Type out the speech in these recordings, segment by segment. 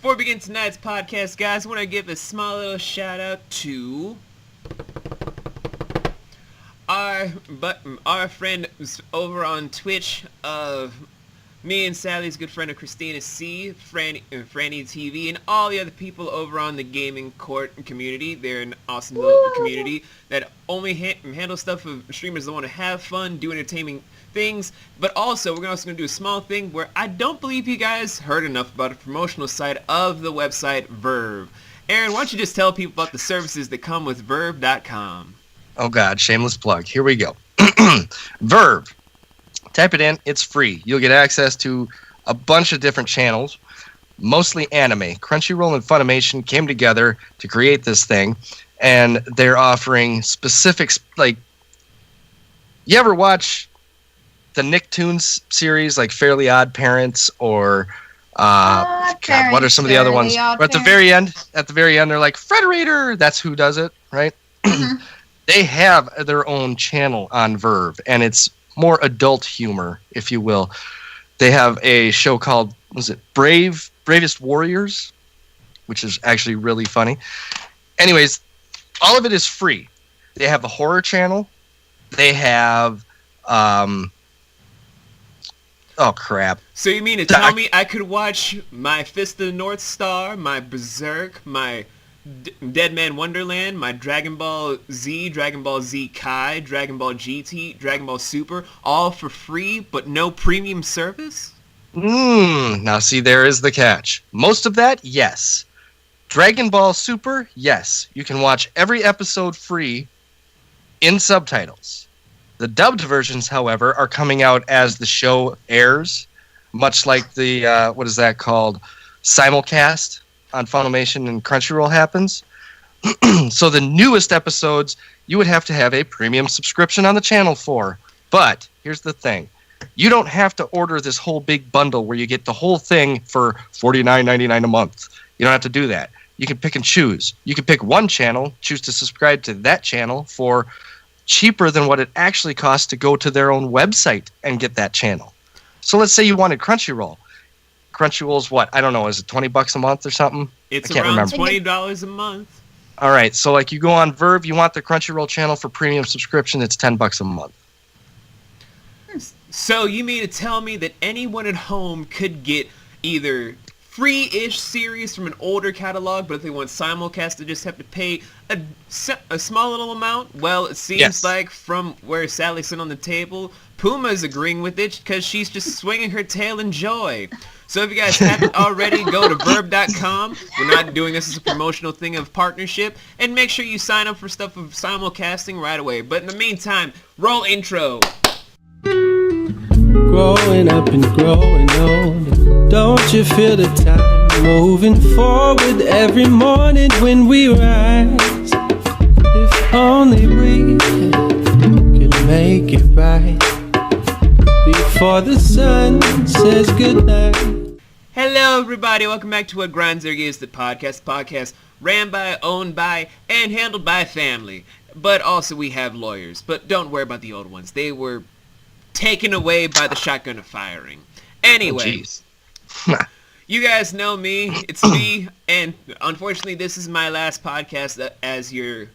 Before we begin tonight's podcast, guys, I want to give a small little shout out to our friend over on Twitch of me and Sally's good friend of Christina C, Franny TV, and all the other people over on the gaming court community. They're an awesome little community that only handle stuff of streamers that want to have fun, do entertaining things, but also we're also going to do a small thing where I don't believe you guys heard enough about the promotional side of the website Verve. Aaron, why don't you just tell people about the services that come with Verve.com? Oh God, shameless plug. Here we go. Verve. Type it in. It's free. You'll get access to a bunch of different channels, mostly anime. Crunchyroll and Funimation came together to create this thing, and they're offering specifics. Like, you ever watch the Nicktoons series, like Fairly Odd Parents, or God, what are some of the other ones? Or at the very end, they're like Frederator. That's who does it, right? Mm-hmm. They have their own channel on Verve, and it's more adult humor, if you will. They have a show called, Bravest Warriors, which is actually really funny. Anyways, all of it is free. They have a horror channel. They have, oh crap. So you mean to tell me I could watch my Fist of the North Star, my Berserk, my Dead Man Wonderland, my Dragon Ball Z, Dragon Ball Z Kai, Dragon Ball GT, Dragon Ball Super, all for free, but no premium service? Now see, there is the catch. Most of that, yes. Dragon Ball Super, yes. You can watch every episode free in subtitles. The dubbed versions, however, are coming out as the show airs, much like the, what is that called? Simulcast on Funimation and Crunchyroll happens. So the newest episodes, you would have to have a premium subscription on the channel for. But here's the thing. You don't have to order this whole big bundle where you get the whole thing for $49.99 a month. You don't have to do that. You can pick and choose. You can pick one channel, choose to subscribe to that channel for cheaper than what it actually costs to go to their own website and get that channel. So let's say you wanted Crunchyroll. Crunchyroll's what? I don't know. Is it $20 a month or something? It's around $20 a month. All right. So like you go on Verve, you want the Crunchyroll channel for premium subscription, it's $10 a month. So you mean to tell me that anyone at home could get either free-ish series from an older catalog, but if they want simulcast, they just have to pay a small little amount? Well, it seems like from where Sally's sitting on the table, Puma's agreeing with it because she's just swinging her tail in joy. So if you guys haven't already, go to Verb.com. We're not doing this as a promotional thing of partnership. And make sure you sign up for stuff of simulcasting right away. But in the meantime, roll intro. Growing up and growing old, don't you feel the time moving forward every morning when we rise? If only we could make it right before the sun says goodnight. Hello everybody, welcome back to What Grinds Their Gears, the podcast ran by, owned by, and handled by family. But also we have lawyers, but don't worry about the old ones. They were taken away by the shotgun of firing. Anyway, you guys know me, it's me, and unfortunately this is my last podcast as your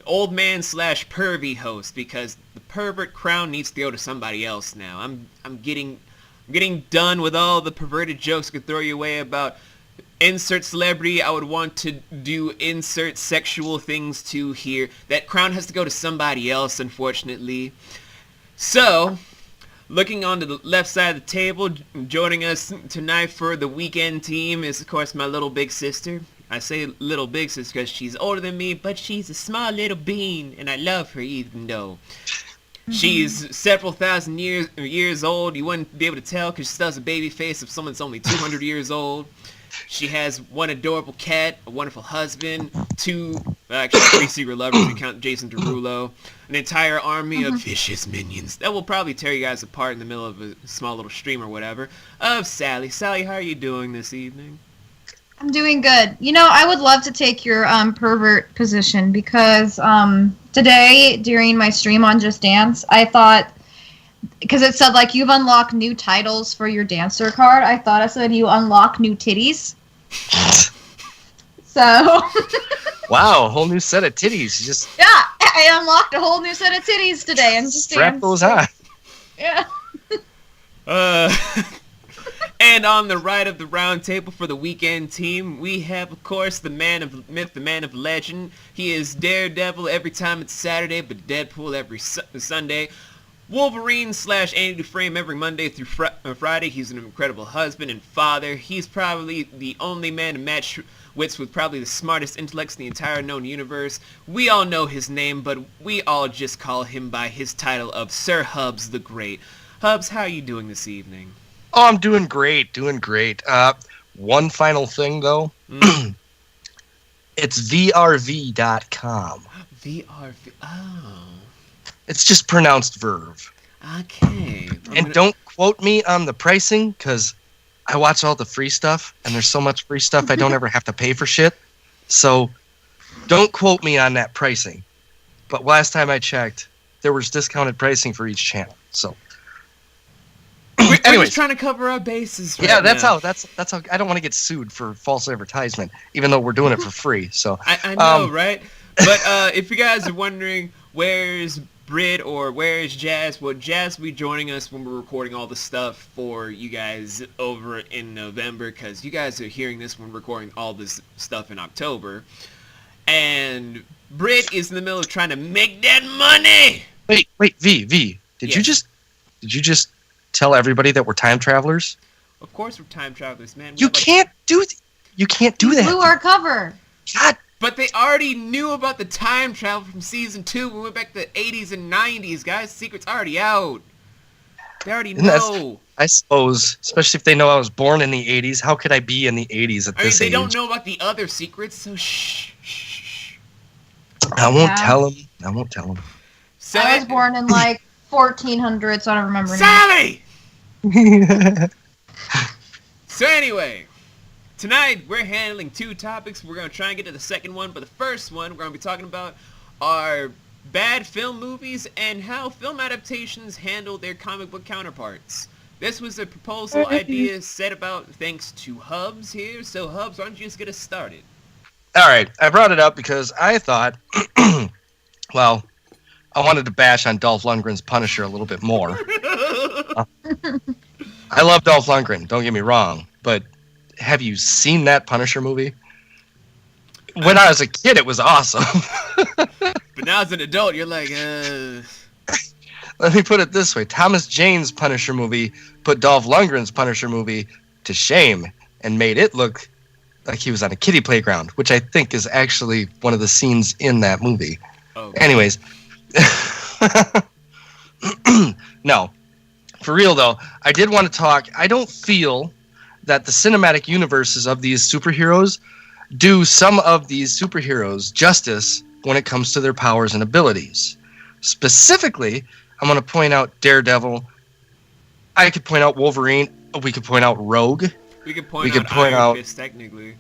old man / pervy host, because the pervert crown needs to go to somebody else now. I'm getting done with all the perverted jokes I could throw your way about insert celebrity I would want to do insert sexual things to here. That crown has to go to somebody else, unfortunately. So, looking on to the left side of the table, joining us tonight for the weekend team is, of course, my little big sister. I say little big sister because she's older than me, but she's a small little bean, and I love her even though she's several thousand years old. You wouldn't be able to tell because she still has a baby face of someone that's only 200 years old. She has one adorable cat, a wonderful husband, three secret lovers if you count Jason Derulo, an entire army of vicious minions that will probably tear you guys apart in the middle of a small little stream or whatever, of Sally. Sally, how are you doing this evening? I'm doing good. You know, I would love to take your pervert position because today during my stream on Just Dance, I thought, because it said like you've unlocked new titles for your dancer card, I thought it said you unlock new titties. So. Wow, a whole new set of titties. You just Yeah, I unlocked a whole new set of titties today and just strap those on. Yeah. And on the right of the round table for the weekend team, we have, of course, the man of myth, the man of legend. He is Daredevil every time it's Saturday, but Deadpool every Sunday. Wolverine / Andy Dufresne every Monday through Friday. He's an incredible husband and father. He's probably the only man to match wits with probably the smartest intellects in the entire known universe. We all know his name, but we all just call him by his title of Sir Hubs the Great. Hubs, how are you doing this evening? Oh, I'm doing great. One final thing, though. It's vrv.com. VRV. Oh. It's just pronounced verve. Okay. Don't quote me on the pricing, because I watch all the free stuff, and there's so much free stuff I don't ever have to pay for shit. So don't quote me on that pricing. But last time I checked, there was discounted pricing for each channel. So we're anyways, just trying to cover our bases. Yeah, that's now. how I don't want to get sued for false advertisement, even though we're doing it for free. So I know, right? But if you guys are wondering where's Britt or where's Jazz, well, Jazz will be joining us when we're recording all the stuff for you guys over in November, because you guys are hearing this when we're recording all this stuff in October. And Britt is in the middle of trying to make that money. Wait, V. Did you just tell everybody that we're time travelers? Of course we're time travelers, man. You can't do that. Blew our cover. God. But they already knew about the time travel from season 2. We went back to the 80s and 90s, guys. Secret's already out. They already know. I suppose, especially if they know I was born in the 80s. How could I be in the 80s at this age? They don't know about the other secrets, so shh. I won't tell them. So, I was born in like 1400, so I don't remember. Sally! So anyway, tonight we're handling 2 topics. We're going to try and get to the second one, but the first one we're going to be talking about are bad film movies and how film adaptations handle their comic book counterparts. This was a proposal idea set about thanks to Hubs here. So Hubs, why don't you just get us started? All right, I brought it up because I thought, well, I wanted to bash on Dolph Lundgren's Punisher a little bit more. I love Dolph Lundgren, don't get me wrong, but have you seen that Punisher movie? When I was a kid, it was awesome. But now as an adult, you're like, Let me put it this way. Thomas Jane's Punisher movie put Dolph Lundgren's Punisher movie to shame and made it look like he was on a kiddie playground, which I think is actually one of the scenes in that movie. Oh. Anyways. No. For real, though, I did want to talk. I don't feel that the cinematic universes of these superheroes do some of these superheroes justice when it comes to their powers and abilities. Specifically, I'm going to point out Daredevil. I could point out Wolverine. We could point out Rogue. We could point out Iron Fist, technically.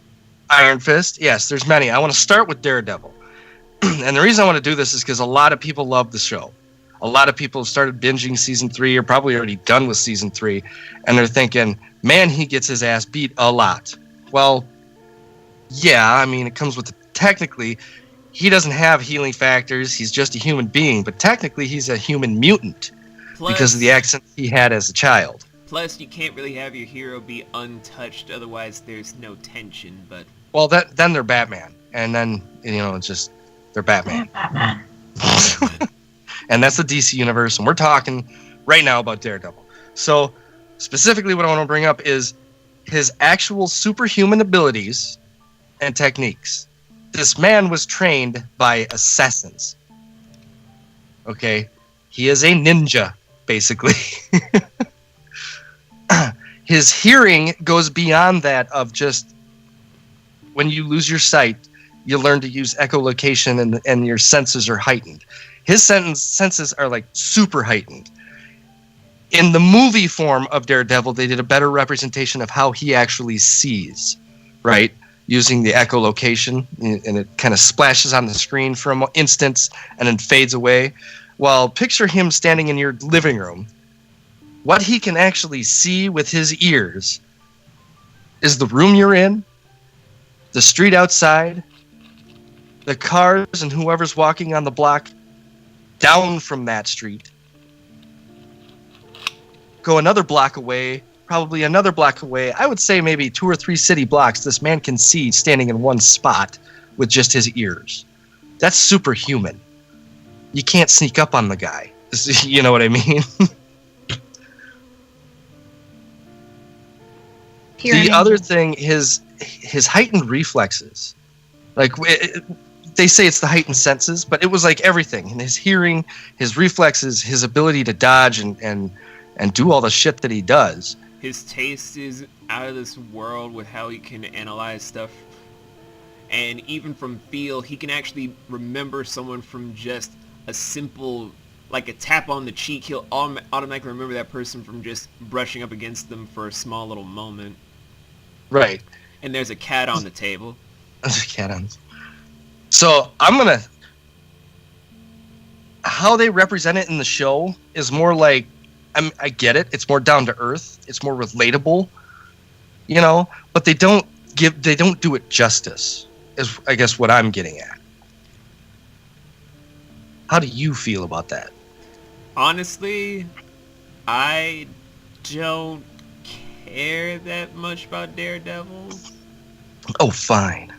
Iron Fist. Yes, there's many. I want to start with Daredevil. And the reason I want to do this is because a lot of people love the show. A lot of people have started binging season 3 or probably already done with season 3. And they're thinking, man, he gets his ass beat a lot. Well, yeah, I mean, it comes with technically, he doesn't have healing factors. He's just a human being. But technically, he's a human mutant because of the accent he had as a child. Plus, you can't really have your hero be untouched. Otherwise, there's no tension. But well, then they're Batman. And then, it's just, they're Batman. And that's the DC universe, and we're talking right now about Daredevil. So, specifically what I want to bring up is his actual superhuman abilities and techniques. This man was trained by assassins. Okay? He is a ninja, basically. His hearing goes beyond that of just when you lose your sight, you learn to use echolocation and your senses are heightened. His senses are like super heightened. In the movie form of Daredevil, they did a better representation of how he actually sees, right? Using the echolocation, and it kind of splashes on the screen for an instant and then fades away. Well, picture him standing in your living room. What he can actually see with his ears is the room you're in, the street outside, the cars and whoever's walking on the block down from that street, go another block away, probably another block away. I would say maybe 2 or 3 city blocks this man can see standing in one spot with just his ears. That's superhuman. You can't sneak up on the guy. You know what I mean? The other thing, his heightened reflexes. Like, they say it's the heightened senses, but it was like everything. And his hearing, his reflexes, his ability to dodge and do all the shit that he does. His taste is out of this world with how he can analyze stuff. And even from feel, he can actually remember someone from just a simple, like a tap on the cheek. He'll automatically remember that person from just brushing up against them for a small little moment. Right. And there's a cat on the table. There's a cat on. So how they represent it in the show is more like, I get it. It's more down to earth. It's more relatable, you know. But they don't do it justice. Is I guess what I'm getting at. How do you feel about that? Honestly, I don't care that much about Daredevil. Oh, fine.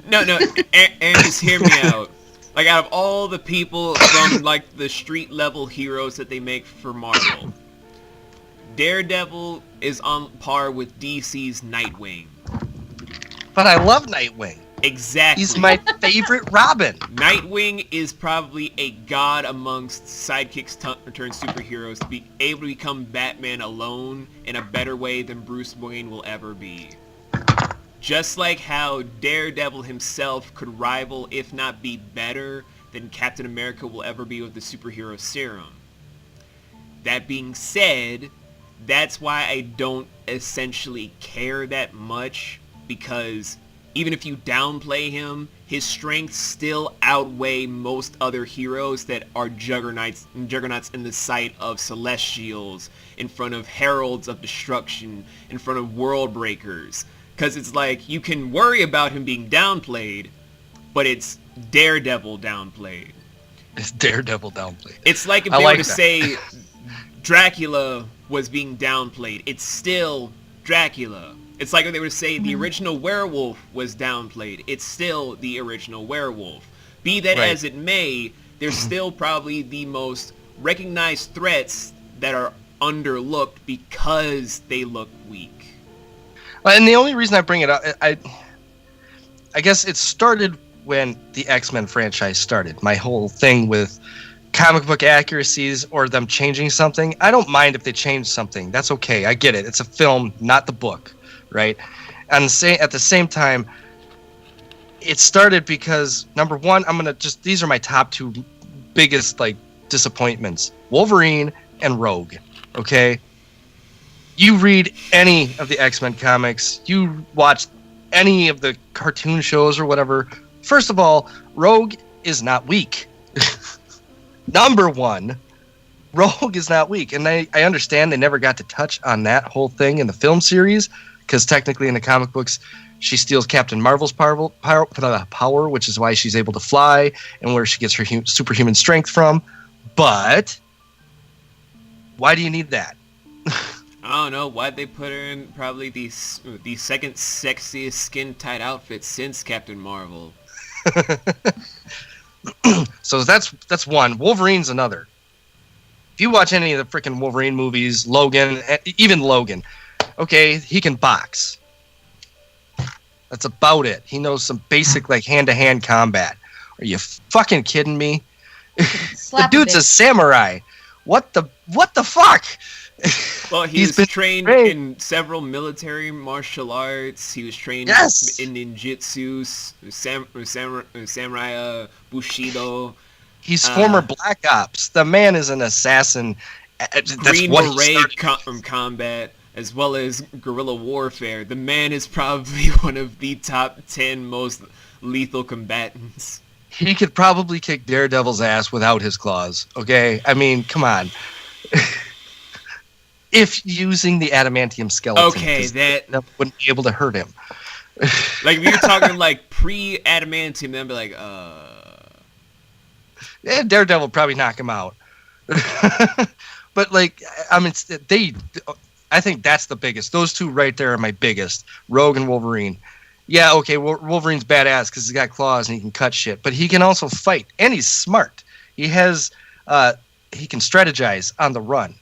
No, and just hear me out. Like, out of all the people from, like, the street level heroes that they make for Marvel, Daredevil is on par with DC's Nightwing. But I love Nightwing. Exactly. He's my favorite Robin. Nightwing is probably a god amongst sidekicks turned superheroes to be able to become Batman alone in a better way than Bruce Wayne will ever be. Just like how Daredevil himself could rival, if not be better, than Captain America will ever be with the superhero serum. That being said, that's why I don't essentially care that much, because even if you downplay him, his strengths still outweigh most other heroes that are juggernauts in the sight of Celestials, in front of Heralds of Destruction, in front of World Breakers. Because it's like, you can worry about him being downplayed, but it's Daredevil downplayed. It's Daredevil downplayed. It's like if they were to say Dracula was being downplayed. It's still Dracula. It's like if they were to say the original werewolf was downplayed. It's still the original werewolf. Be that as it may, they're still probably the most recognized threats that are underlooked because they look weak. And the only reason I bring it up, I guess it started when the X-Men franchise started. My whole thing with comic book accuracies or them changing something. I don't mind if they change something. That's okay. I get it. It's a film, not the book, right? And at the same time, it started because, number one, these are my top 2 biggest, like, disappointments. Wolverine and Rogue, okay? You read any of the X-Men comics, you watch any of the cartoon shows or whatever. First of all, Rogue is not weak. Number one, Rogue is not weak. And I understand they never got to touch on that whole thing in the film series, because technically in the comic books, she steals Captain Marvel's power, which is why she's able to fly and where she gets her superhuman strength from. But why do you need that? I don't know. Why'd they put her in probably the second sexiest skin-tight outfit since Captain Marvel? So that's one. Wolverine's another. If you watch any of the freaking Wolverine movies, Logan, even Logan, okay, he can box. That's about it. He knows some basic, like, hand-to-hand combat. Are you fucking kidding me? The dude's a samurai. What the fuck? Well, he's been trained in several military martial arts. He was trained in ninjutsu, samurai, bushido. He's former Black Ops. The man is an assassin. Green Beret combat, as well as guerrilla warfare. The man is probably one of the top 10 most lethal combatants. He could probably kick Daredevil's ass without his claws. Okay, I mean, come on. If using the adamantium skeleton, okay, that wouldn't be able to hurt him. Like if you're talking like pre-adamantium, then I'd be like, Yeah, Daredevil would probably knock him out. But like, I mean, I think that's the biggest. Those two right there are my biggest. Rogue and Wolverine. Yeah, okay, Wolverine's badass because he's got claws and he can cut shit, but he can also fight, and he's smart. He has, he can strategize on the run.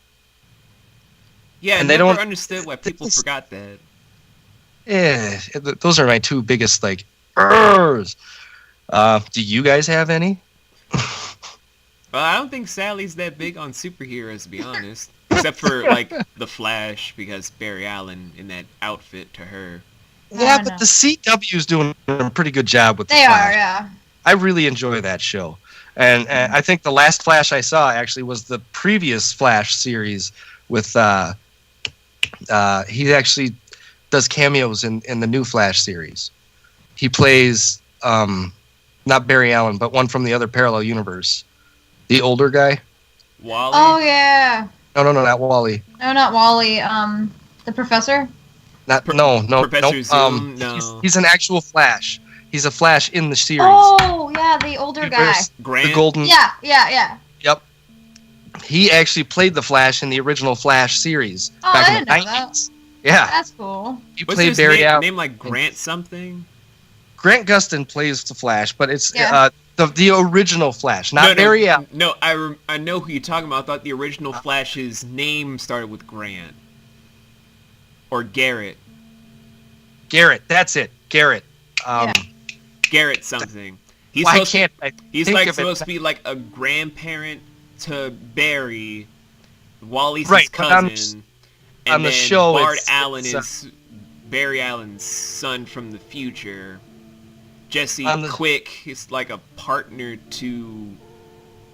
yeah, And I they never don't- understood why people forgot that. Yeah, those are my two biggest, like, urghs. Do you guys have any? Well, I don't think Sally's that big on superheroes, to be honest. Except for, like, The Flash, because Barry Allen in that outfit to her. Yeah, don't but know. the CW's doing a pretty good job with the They Flash. are, yeah. I really enjoy that show. And I think the last Flash I saw actually was the previous Flash series with, he actually does cameos in the new Flash series. He plays, not Barry Allen, but one from the other parallel universe. The older guy. Wally? Oh, yeah. No, not Wally. No, not Wally. The professor? No. Professor Zoom? No. He's an actual Flash. He's a Flash in the series. Oh, yeah, the older guy. There's Grant? The golden. Yeah. Yep. He actually played the Flash in the original Flash series Oh, back I in the didn't know that. 90s. Yeah, That's cool. he What's played his Barry name? Allen. Name like Grant something? Grant Gustin plays the Flash, but it's Yeah. the original Flash, not Barry Allen. No, I know who you're talking about. I thought the original Flash's name started with Grant. Or Garrett. Garrett, that's it. Garrett. Yeah. Garrett something. He's Why supposed can't I He's think like of supposed it? to be like a grandparent to Barry. Wally's Right, his but on cousin. on And the then show, Bart it's- Allen it's, is Barry Allen's son from the future. Jesse On the- Quick is like a partner to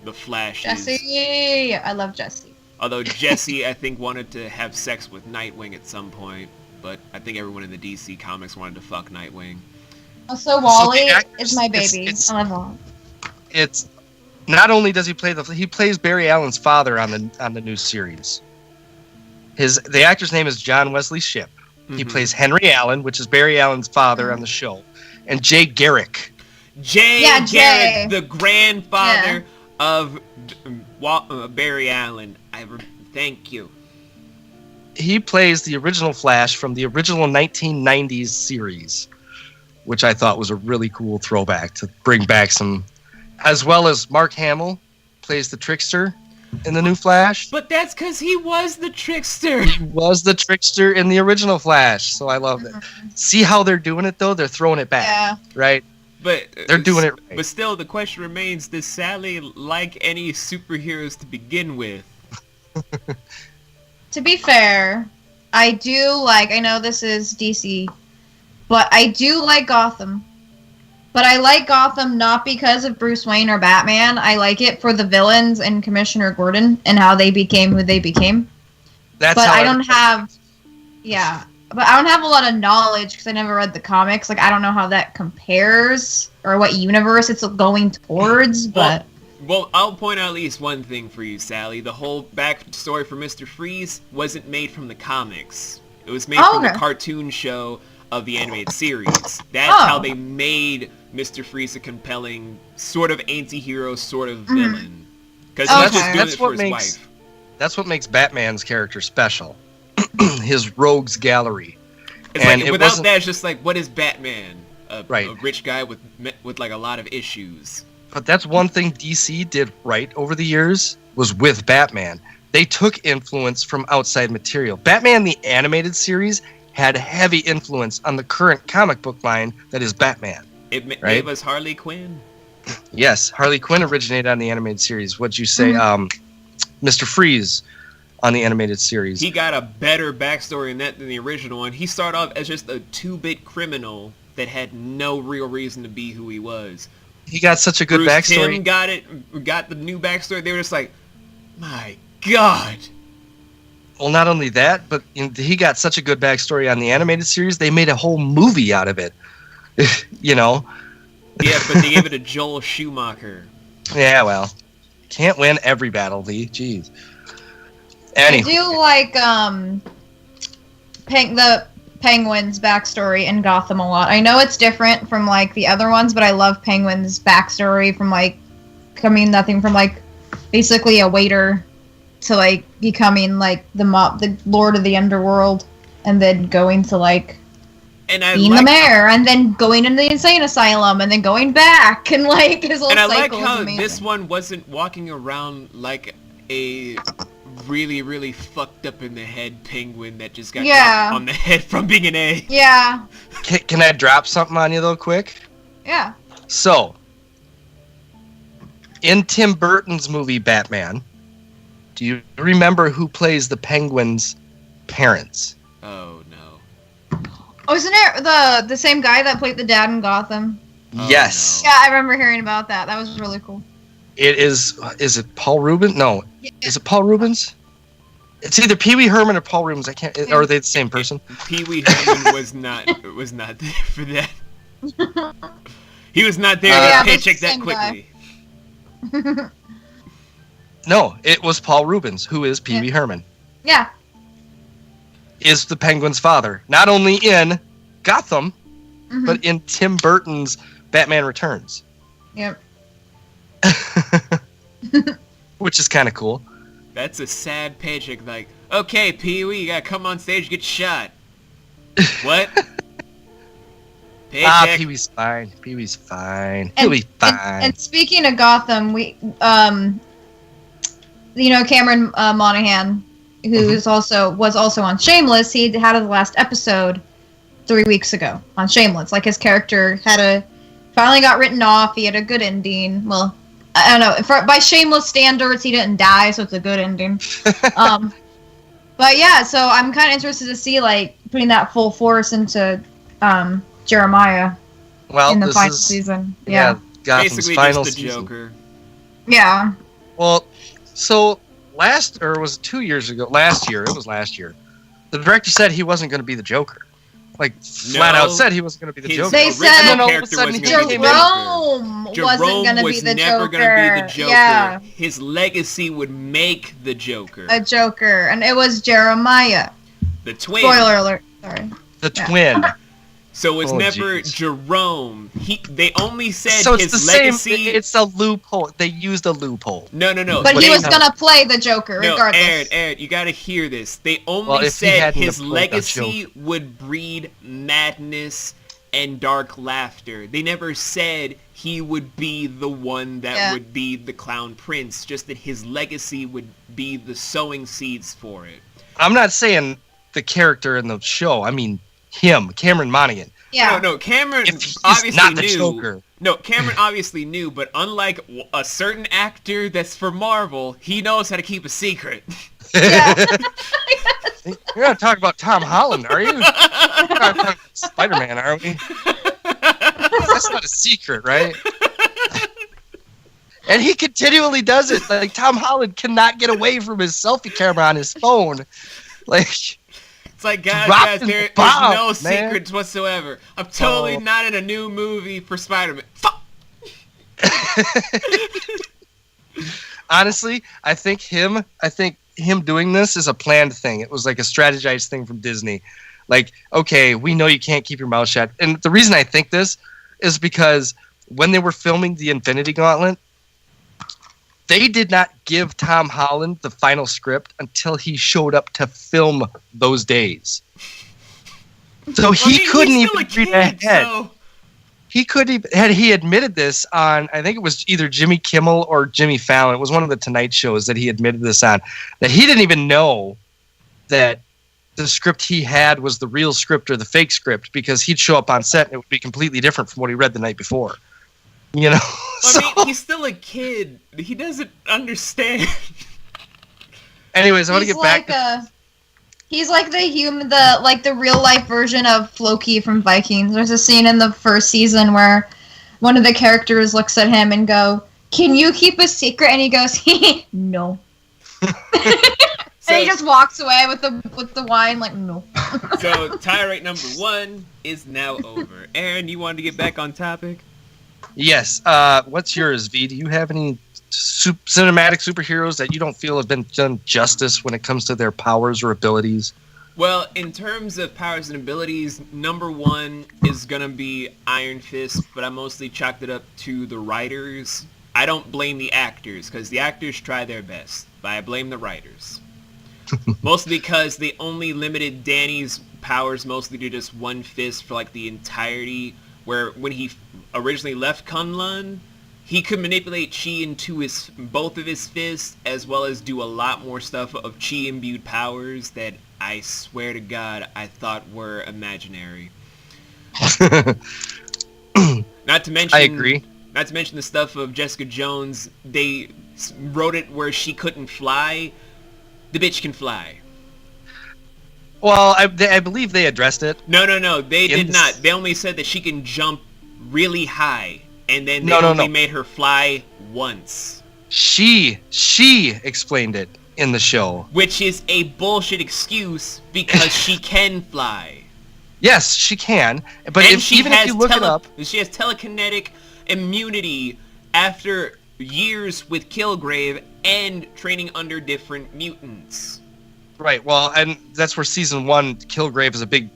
the Flash. Jesse. I love Jesse. Although Jesse, I think, wanted to have sex with Nightwing at some point. But I think everyone in the DC comics wanted to fuck Nightwing. Also, Wally actors- is my it's- baby. it's- I love Wally. It's not only does he play he plays Barry Allen's father on the new series. The actor's name is John Wesley Shipp. He Mhm. plays Henry Allen, which is Barry Allen's father on the show, and Jay Garrick. Jay Yeah, Garrett, Jay. the grandfather of Barry Allen. Thank you. He plays the original Flash from the original 1990s series, which I thought was a really cool throwback to bring back some, as well as Mark Hamill plays the Trickster in the new Flash. But that's because he was the trickster. He was the Trickster in the original Flash, so I love it. See how they're doing it though? They're throwing it back, Yeah. right? But They're doing it right. But still, the question remains: does Sally like any superheroes to begin with? To be fair, I do like, I know this is DC, but I do like Gotham. But I like Gotham not because of Bruce Wayne or Batman. I like it for the villains and Commissioner Gordon and how they became who they became. That's But how I don't have, but I don't have a lot of knowledge because I never read the comics. Like, I don't know how that compares or what universe it's going towards, but... Well, I'll point out at least one thing for you, Sally. The whole backstory for Mr. Freeze wasn't made from the comics. It was made from the okay. cartoon show of the animated series. That's Oh. how they made Mr. Freeze a compelling sort of anti-hero, sort of villain. Because Okay. he's just doing That's it for what his makes- wife. That's what makes Batman's character special. His rogues gallery. It's And like, it without wasn't- that, it's just like, what is Batman? Right. A rich guy with like a lot of issues. But that's one thing DC did right over the years was with Batman. They took influence from outside material. Batman the animated series had heavy influence on the current comic book line that is Batman. It Right. gave us Harley Quinn. Yes, Harley Quinn originated on the animated series. What'd you say? Mr. Freeze on the animated series. He got a better backstory in that than the original one. He started off as just a 2-bit criminal that had no real reason to be who he was. He got such a good Bruce backstory. Timm got the new backstory. They were just like, my God. Well, not only that, but he got such a good backstory on the animated series, they made a whole movie out of it. You know? Yeah, but they gave it to Joel Schumacher. Yeah, well, can't win every battle, Lee. Jeez. I Anyway, do like the Penguin's backstory in Gotham a lot. I know it's different from like the other ones, but I love Penguin's backstory from like nothing from like basically a waiter to like becoming like the lord of the underworld, and then going to like being the mayor, and then going into the insane asylum, and then going back, and like his whole cycle. And I like how this one wasn't walking around like a really, really fucked up in the head penguin that just got knocked on the head from being an A. Yeah. Can I drop something on you though, quick? Yeah. So, in Tim Burton's movie Batman, do you remember who plays the Penguin's parents? Oh no. Oh, isn't it the same guy that played the dad in Gotham? Yes. No. Yeah, I remember hearing about that. That was really cool. It is it Paul Rubens? No. Yeah. Is it Paul Rubens? It's either Pee Wee Herman or Paul Rubens. I can't. Are they the same person? Pee Wee Herman was not there for that. He was not there to get a paycheck that quickly. No, it was Paul Rubens, who is Pee Wee Herman. Yeah. Is the Penguin's father, not only in Gotham, but in Tim Burton's Batman Returns. Yep. Which is kind of cool. That's a sad paycheck. Like, okay, Pee Wee, you gotta come on stage and get shot. What? Paycheck. Pee Wee's fine. Pee Wee's fine. He'll be fine. And speaking of Gotham, we, Cameron Monaghan, who was also on Shameless, he had his last episode 3 weeks ago on Shameless. Like, his character finally got written off. He had a good ending. Well, I don't know. By Shameless standards, he didn't die, so it's a good ending. But yeah, so I'm kind of interested to see, like, putting that full force into Jeremiah in the final season. Yeah. Gotham's basically final just the season. Joker. Yeah. Well, so last year, it was last year. The director said he wasn't going to be the Joker. Like, flat out said he wasn't going to be the Joker. They said Jerome wasn't going to be the never Joker. Gonna be the Joker. Yeah. His legacy would make the Joker. A Joker. And it was Jeremiah. The twin. Spoiler alert. Sorry. The twin. So it's never Jerome. They only said so it's his the legacy. Same, it's a loophole. They used a loophole. No. But he was gonna play the Joker regardless. Aaron, you gotta hear this. They only said his legacy would breed madness and dark laughter. They never said he would be the one that would be the Clown Prince. Just that his legacy would be the sowing seeds for it. I'm not saying the character in the show. I mean him, Cameron Monaghan. Yeah. No, Cameron obviously not the Joker. No, Cameron obviously knew, but unlike a certain actor that's for Marvel, he knows how to keep a secret. Yeah. You're not talking about Tom Holland, are you? You're not talking about Spider-Man, are we? That's not a secret, right? And he continually does it. Like, Tom Holland cannot get away from his selfie camera on his phone. Like... It's like, guys, there's no secrets whatsoever. I'm totally not in a new movie for Spider-Man. Fuck! Honestly, I think him doing this is a planned thing. It was like a strategized thing from Disney. Like, okay, we know you can't keep your mouth shut. And the reason I think this is because when they were filming the Infinity Gauntlet, they did not give Tom Holland the final script until he showed up to film those days. So he couldn't even read ahead. So... He couldn't. He admitted this on, I think it was either Jimmy Kimmel or Jimmy Fallon. It was one of the Tonight shows that he admitted this on. That he didn't even know that the script he had was the real script or the fake script, because he'd show up on set and it would be completely different from what he read the night before. You know? I mean, he's still a kid. He doesn't understand. Anyways, I want to get back to... He's like the real life version of Loki from Vikings. There's a scene in the first season where one of the characters looks at him and go, "Can you keep a secret?" And he goes, "No." And he just walks away with the wine like, "No." So tirade number 1 is now over. Aaron, you wanted to get back on topic? Yes. What's yours, V? Do you have any cinematic superheroes that you don't feel have been done justice when it comes to their powers or abilities? Well, in terms of powers and abilities, number one is gonna be Iron Fist, but I mostly chalked it up to the writers. I don't blame the actors, because the actors try their best, but I blame the writers. Mostly because they only limited Danny's powers mostly to just one fist for like the entirety, where when he originally left Kunlun, he could manipulate chi into both of his fists, as well as do a lot more stuff of chi-imbued powers that I swear to God I thought were imaginary. Not to mention, I agree. Not to mention the stuff of Jessica Jones. They wrote it where she couldn't fly. The bitch can fly. Well, I believe they addressed it. No. They did not. They only said that she can jump really high, and then they only made her fly once. She explained it in the show. Which is a bullshit excuse because she can fly. Yes, she can. But and if you look it up... She has telekinetic immunity after years with Kilgrave and training under different mutants. Right, well, and that's where season 1 Kilgrave is a big,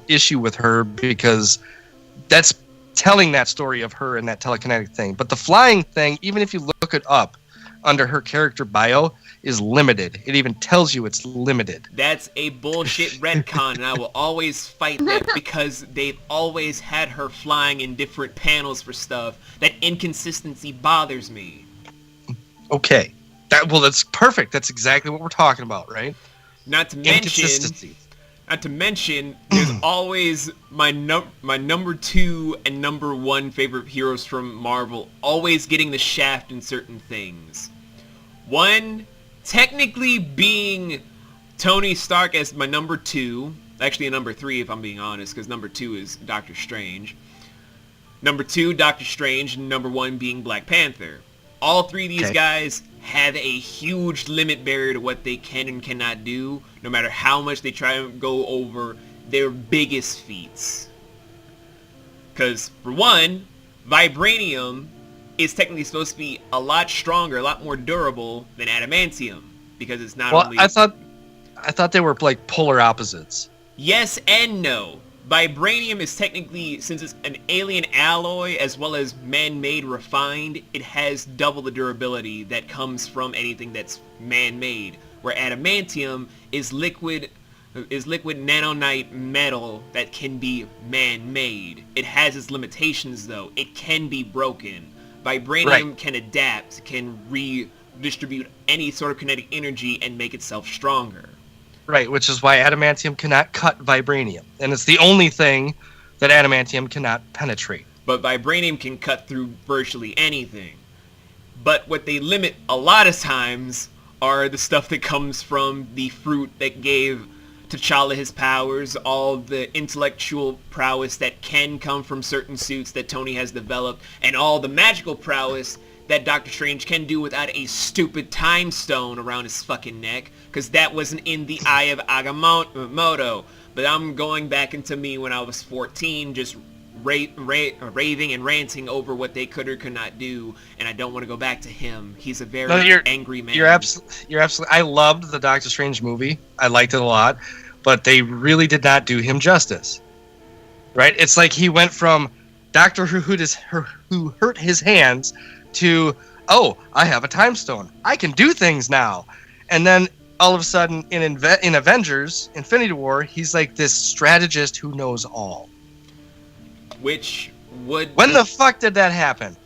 issue with her, because that's telling that story of her and that telekinetic thing. But the flying thing, even if you look it up under her character bio, is limited. It even tells you it's limited. That's a bullshit retcon, and I will always fight that because they've always had her flying in different panels for stuff. That inconsistency bothers me. Okay. That's perfect. That's exactly what we're talking about, right? Not to mention, there's always my number 2 and number 1 favorite heroes from Marvel always getting the shaft in certain things. One, technically being Tony Stark as my number 2. Actually a number 3 if I'm being honest, because number 2 is Doctor Strange. Number 2, Doctor Strange, and number 1 being Black Panther. All three of these guys have a huge limit barrier to what they can and cannot do, no matter how much they try to go over their biggest feats. Because, for one, Vibranium is technically supposed to be a lot stronger, a lot more durable than Adamantium, because it's not only... I thought they were like polar opposites. Yes and no. Vibranium is technically, since it's an alien alloy as well as man-made refined, it has double the durability that comes from anything that's man-made. Where adamantium is liquid nanonite metal that can be man-made. It has its limitations though. It can be broken. Vibranium can adapt, can redistribute any sort of kinetic energy and make itself stronger. Right, which is why adamantium cannot cut vibranium. And it's the only thing that adamantium cannot penetrate. But vibranium can cut through virtually anything. But what they limit a lot of times are the stuff that comes from the fruit that gave T'Challa his powers, all the intellectual prowess that can come from certain suits that Tony has developed, and all the magical prowess that Doctor Strange can do without a stupid time stone around his fucking neck, because that wasn't in the Eye of Agamotto. But I'm going back into me when I was 14, just raving and ranting over what they could or could not do, and I don't want to go back to him. He's a very angry man. You're absolutely. I loved the Doctor Strange movie. I liked it a lot, but they really did not do him justice. Right? It's like he went from Doctor who hurt his hands to, oh, I have a time stone. I can do things now. And then all of a sudden in Avengers, Infinity War, he's like this strategist who knows all. Which would... When the fuck did that happen?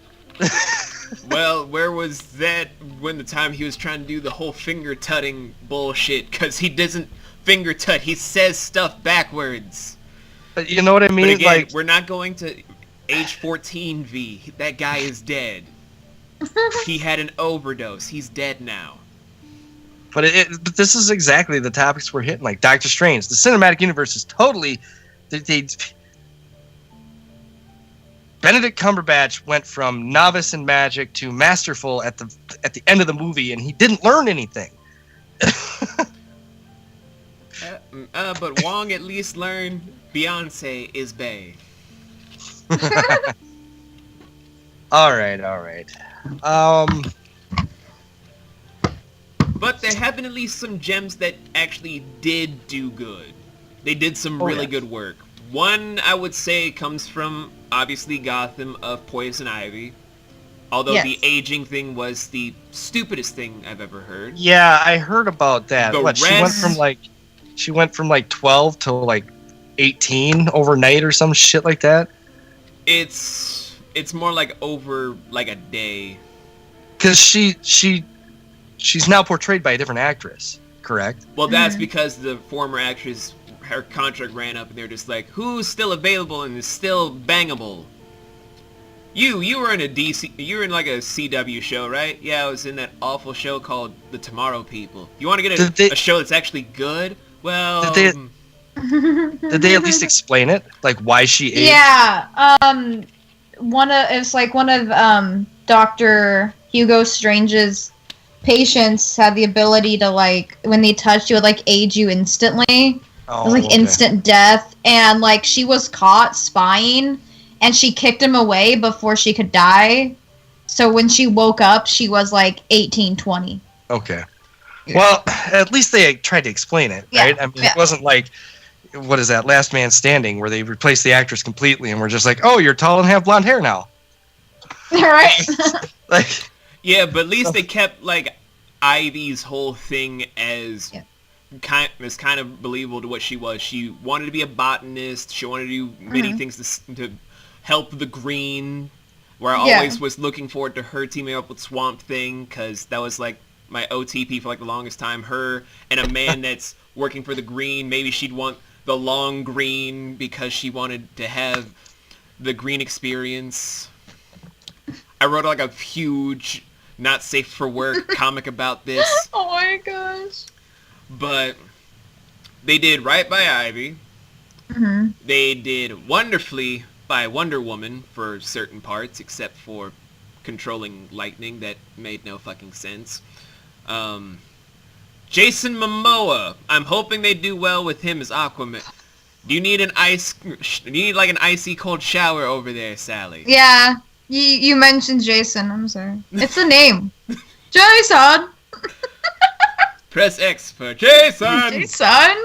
Well, where was that when the time he was trying to do the whole finger-tutting bullshit? Because he doesn't finger-tut. He says stuff backwards. But you know what I mean? But again, like, we're not going to age 14 V. That guy is dead. He had an overdose. He's dead now. But but this is exactly the topics we're hitting. Like Doctor Strange, the cinematic universe is totally. Benedict Cumberbatch went from novice in magic to masterful at the end of the movie, and he didn't learn anything. But Wong at least learned Beyonce is bae. All right. But there have been at least some gems that actually did do good. They did some really good work. One, I would say, comes from, obviously, Gotham of Poison Ivy. Although the aging thing was the stupidest thing I've ever heard. Yeah, I heard about that. She went from like 12 to like 18 overnight or some shit like that. It's more like over like a day. Because she's now portrayed by a different actress, correct? Well, that's because the former actress, her contract ran up, and they're just like, who's still available and is still bangable? You were in you were in like a CW show, right? Yeah, I was in that awful show called The Tomorrow People. You want to get a show that's actually good? Well, did they at least explain it, like why she aged? Yeah, one of Dr. Hugo Strange's patients had the ability to, like, when they touched you, would like age you instantly. It was like instant death, and like she was caught spying. And she kicked him away before she could die. So when she woke up, she was like 18, 20. Okay. Yeah. Well, at least they tried to explain it, right? I mean, it wasn't like, what is that, Last Man Standing, where they replaced the actress completely and we're just like, oh, you're tall and have blonde hair now. Right. Like, yeah, but at least they kept, like, Ivy's whole thing as kind of believable to what she was. She wanted to be a botanist. She wanted to do many things to help the green, where I always was looking forward to her teaming up with Swamp Thing, because that was like my OTP for like the longest time. Her and a man that's working for the green. Maybe she'd want the long green because she wanted to have the green experience. I wrote like a huge not safe for work comic about this. Oh my gosh. But they did right by Ivy. They did wonderfully by Wonder Woman for certain parts, except for controlling lightning. That made no fucking sense. Jason Momoa. I'm hoping they do well with him as Aquaman. Do you need an like an icy cold shower over there, Sally? Yeah. You mentioned Jason. I'm sorry. It's a name. Jason. Press X for Jason. Jason.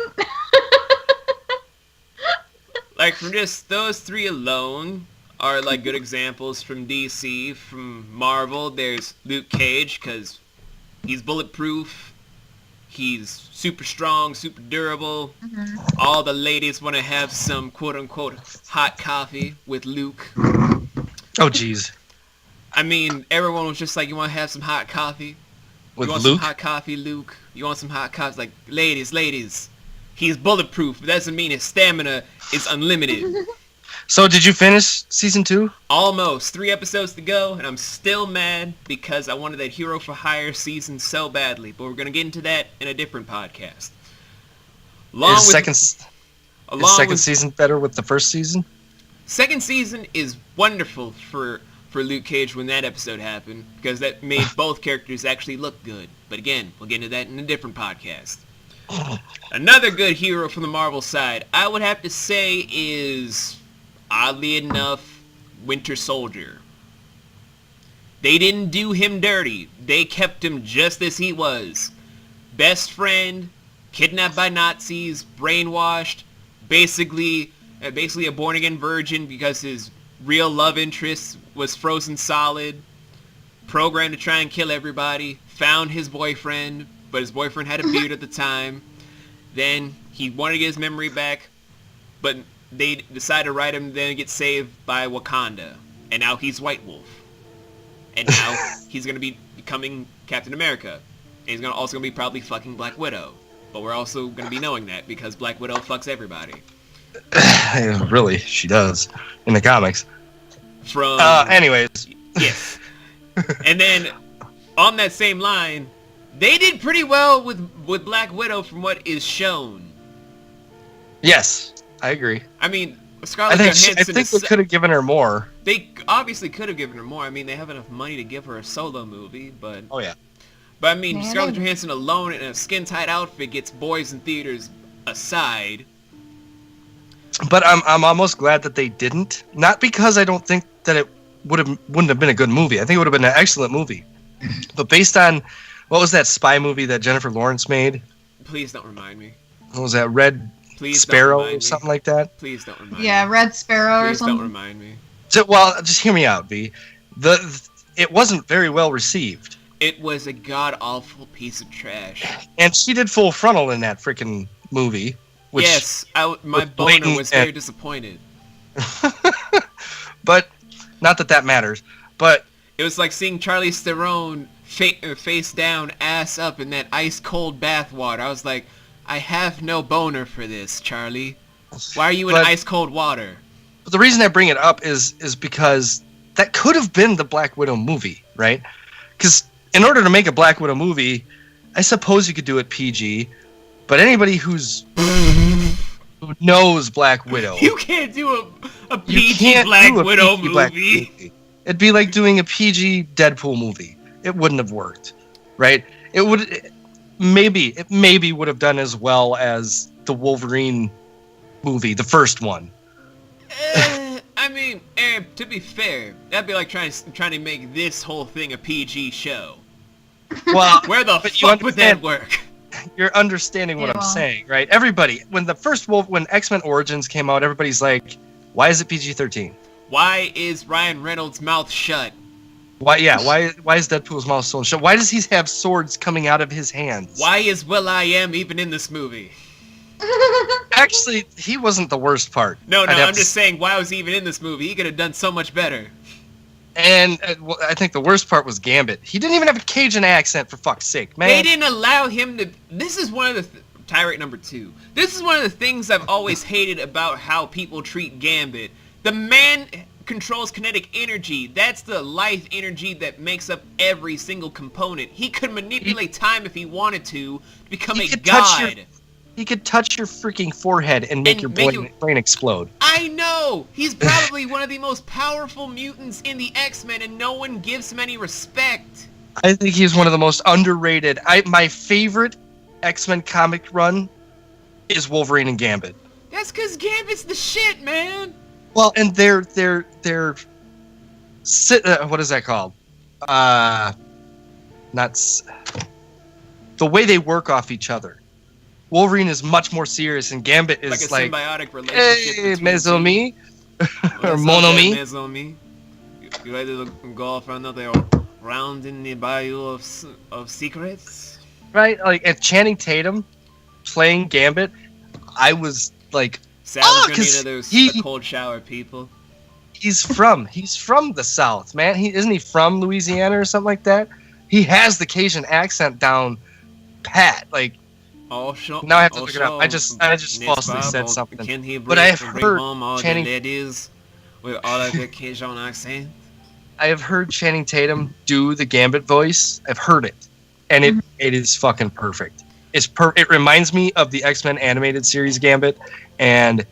Like, from just those three alone are, like, good examples from DC. From Marvel, there's Luke Cage, because he's bulletproof. He's super strong, super durable. All the ladies want to have some quote-unquote hot coffee with Luke. Oh, jeez. I mean, everyone was just like, you want to have some hot coffee? With you want Luke? some hot coffee, Luke? You want some hot coffee? Like, ladies. He's bulletproof, but that doesn't mean his stamina is unlimited. So did you finish season 2? Almost. 3 episodes to go, and I'm still mad because I wanted that Hero for Hire season so badly. But we're going to get into that in a different podcast. Is second season better with the first season? Second season is wonderful for Luke Cage when that episode happened, because that made both characters actually look good. But again, we'll get into that in a different podcast. Another good hero from the Marvel side, I would have to say, is, oddly enough, Winter Soldier. They didn't do him dirty. They kept him just as he was. Best friend, kidnapped by Nazis, brainwashed, basically a born-again virgin because his real love interest was frozen solid, programmed to try and kill everybody, found his boyfriend, but his boyfriend had a beard at the time. Then he wanted to get his memory back, but they decided to write him, then get saved by Wakanda. And now he's White Wolf. And now he's going to be becoming Captain America. And he's also going to be probably fucking Black Widow. But we're also going to be knowing that because Black Widow fucks everybody. Really, she does. In the comics. Anyways. Yes. And then, on that same line, they did pretty well with Black Widow from what is shown. Yes, I agree. I mean, Scarlett Johansson... I think they could have given her more. They obviously could have given her more. I mean, they have enough money to give her a solo movie, but... Oh, yeah. But, I mean, Scarlett Johansson alone in a skin-tight outfit gets boys in theaters aside. But I'm almost glad that they didn't. Not because I don't think that it wouldn't have been a good movie. I think it would have been an excellent movie. But based on... What was that spy movie that Jennifer Lawrence made? Please don't remind me. What was that? Red Please don't Sparrow remind or me. something like that. Please don't remind me. Yeah, Red Sparrow or Please something. don't remind me. So, well, just hear me out, B. It wasn't very well received. It was a god-awful piece of trash. And she did Full Frontal in that freaking movie. Which Yes, my was boner blatant was very and- disappointed. But, not that matters. But, It was like seeing Charlize Theron face down, ass up in that ice-cold bath water. I was like, I have no boner for this, Charlie. Why are you in But- ice-cold water? but the reason I bring it up is because that could have been the Black Widow movie, right? Because in order to make a Black Widow movie, I suppose you could do it PG, but anybody who knows Black Widow, You can't do a you PG can't Black do a Widow PG Black movie. movie. It'd be like doing a PG Deadpool movie. It wouldn't have worked, right? It maybe would have done as well as the Wolverine movie, the first one. I mean, to be fair, that'd be like trying to make this whole thing a PG show. Well, Where the but you fuck would that understand- work? You're understanding what Yeah, I'm well. saying, right? Everybody, when X-Men Origins came out, everybody's like, why is it PG-13? Why is Ryan Reynolds' mouth shut? Why is Deadpool's mouth so shut? Why does he have swords coming out of his hands? Why is Will.i.am even in this movie? Actually, he wasn't the worst part. No, I'd have I'm to just saying, why was he even in this movie? He could have done so much better. And I think the worst part was Gambit. He didn't even have a Cajun accent, for fuck's sake, man. They didn't allow him to... This is one of the... Tirade number 2. This is one of the things I've always hated about how people treat Gambit. The man controls kinetic energy. That's the life energy that makes up every single component. He could manipulate time if he wanted to become He a could touch god. He could touch your freaking forehead and make your brain explode. I know! He's probably one of the most powerful mutants in the X-Men and no one gives him any respect. I think he's one of the most underrated. My favorite X-Men comic run is Wolverine and Gambit. That's because Gambit's the shit, man! Well, and they're what is that called? The way they work off each other. Wolverine is much more serious, and Gambit is Like a symbiotic relationship. hey, between mes two. amis, What's or up, mon ami. mes amis? You ready to go for another round in the bayou of secrets? Right? Like, and Channing Tatum playing Gambit, I was like, Sal's gonna 'cause need another he- a cold shower, people. he's from the South, man. Isn't he from Louisiana or something like that? He has the Cajun accent down pat. Like, Oh, sure. now I have to look it up. I just falsely said something. Can he But I have bring heard home all Channing- the ladies with all of their Cajun accent? I have heard Channing Tatum do the Gambit voice. I've heard it, and it is fucking perfect. It reminds me of the X-Men animated series Gambit, and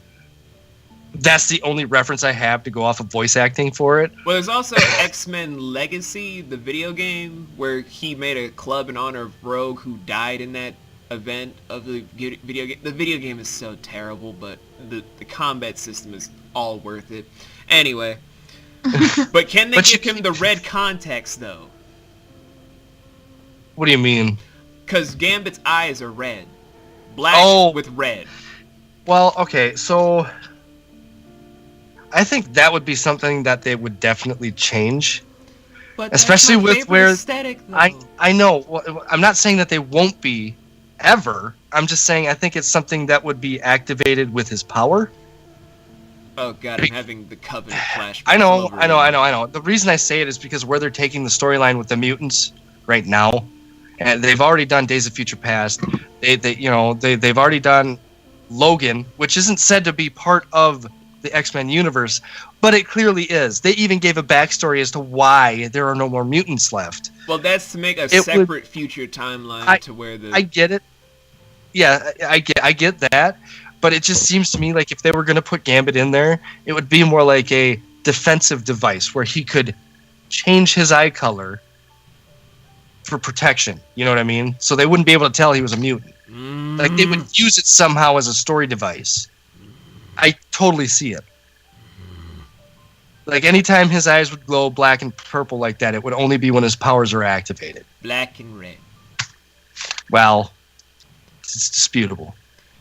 that's the only reference I have to go off of voice acting for it. Well, there's also X-Men Legacy, the video game, where he made a club in honor of Rogue, who died in that event of the video game. The video game is so terrible, but the combat system is all worth it. Anyway, but can they But give him the red contacts, though? What do you mean? Because Gambit's eyes are red. Black Oh. with red. Well, okay, so I think that would be something that they would definitely change. But Especially that's my with favorite where- aesthetic, though. I know. Well, I'm not saying that they won't be ever. I'm just saying I think it's something that would be activated with his power. Oh god, I'm having the Covenant flashbacks. I know. all over again. The reason I say it is because where they're taking the storyline with the mutants right now, and they've already done Days of Future Past. They've already done Logan, which isn't said to be part of the X-Men universe, but it clearly is. They even gave a backstory as to why there are no more mutants left. Well, that's to make a It would- separate future timeline to where the... I get it. Yeah, I get that. But it just seems to me like if they were going to put Gambit in there, it would be more like a defensive device where he could change his eye color for protection. You know what I mean? So they wouldn't be able to tell he was a mutant. Like they would use it somehow as a story device. I totally see it. Like anytime his eyes would glow black and purple like that, it would only be when his powers are activated. Black and red. Well, it's disputable.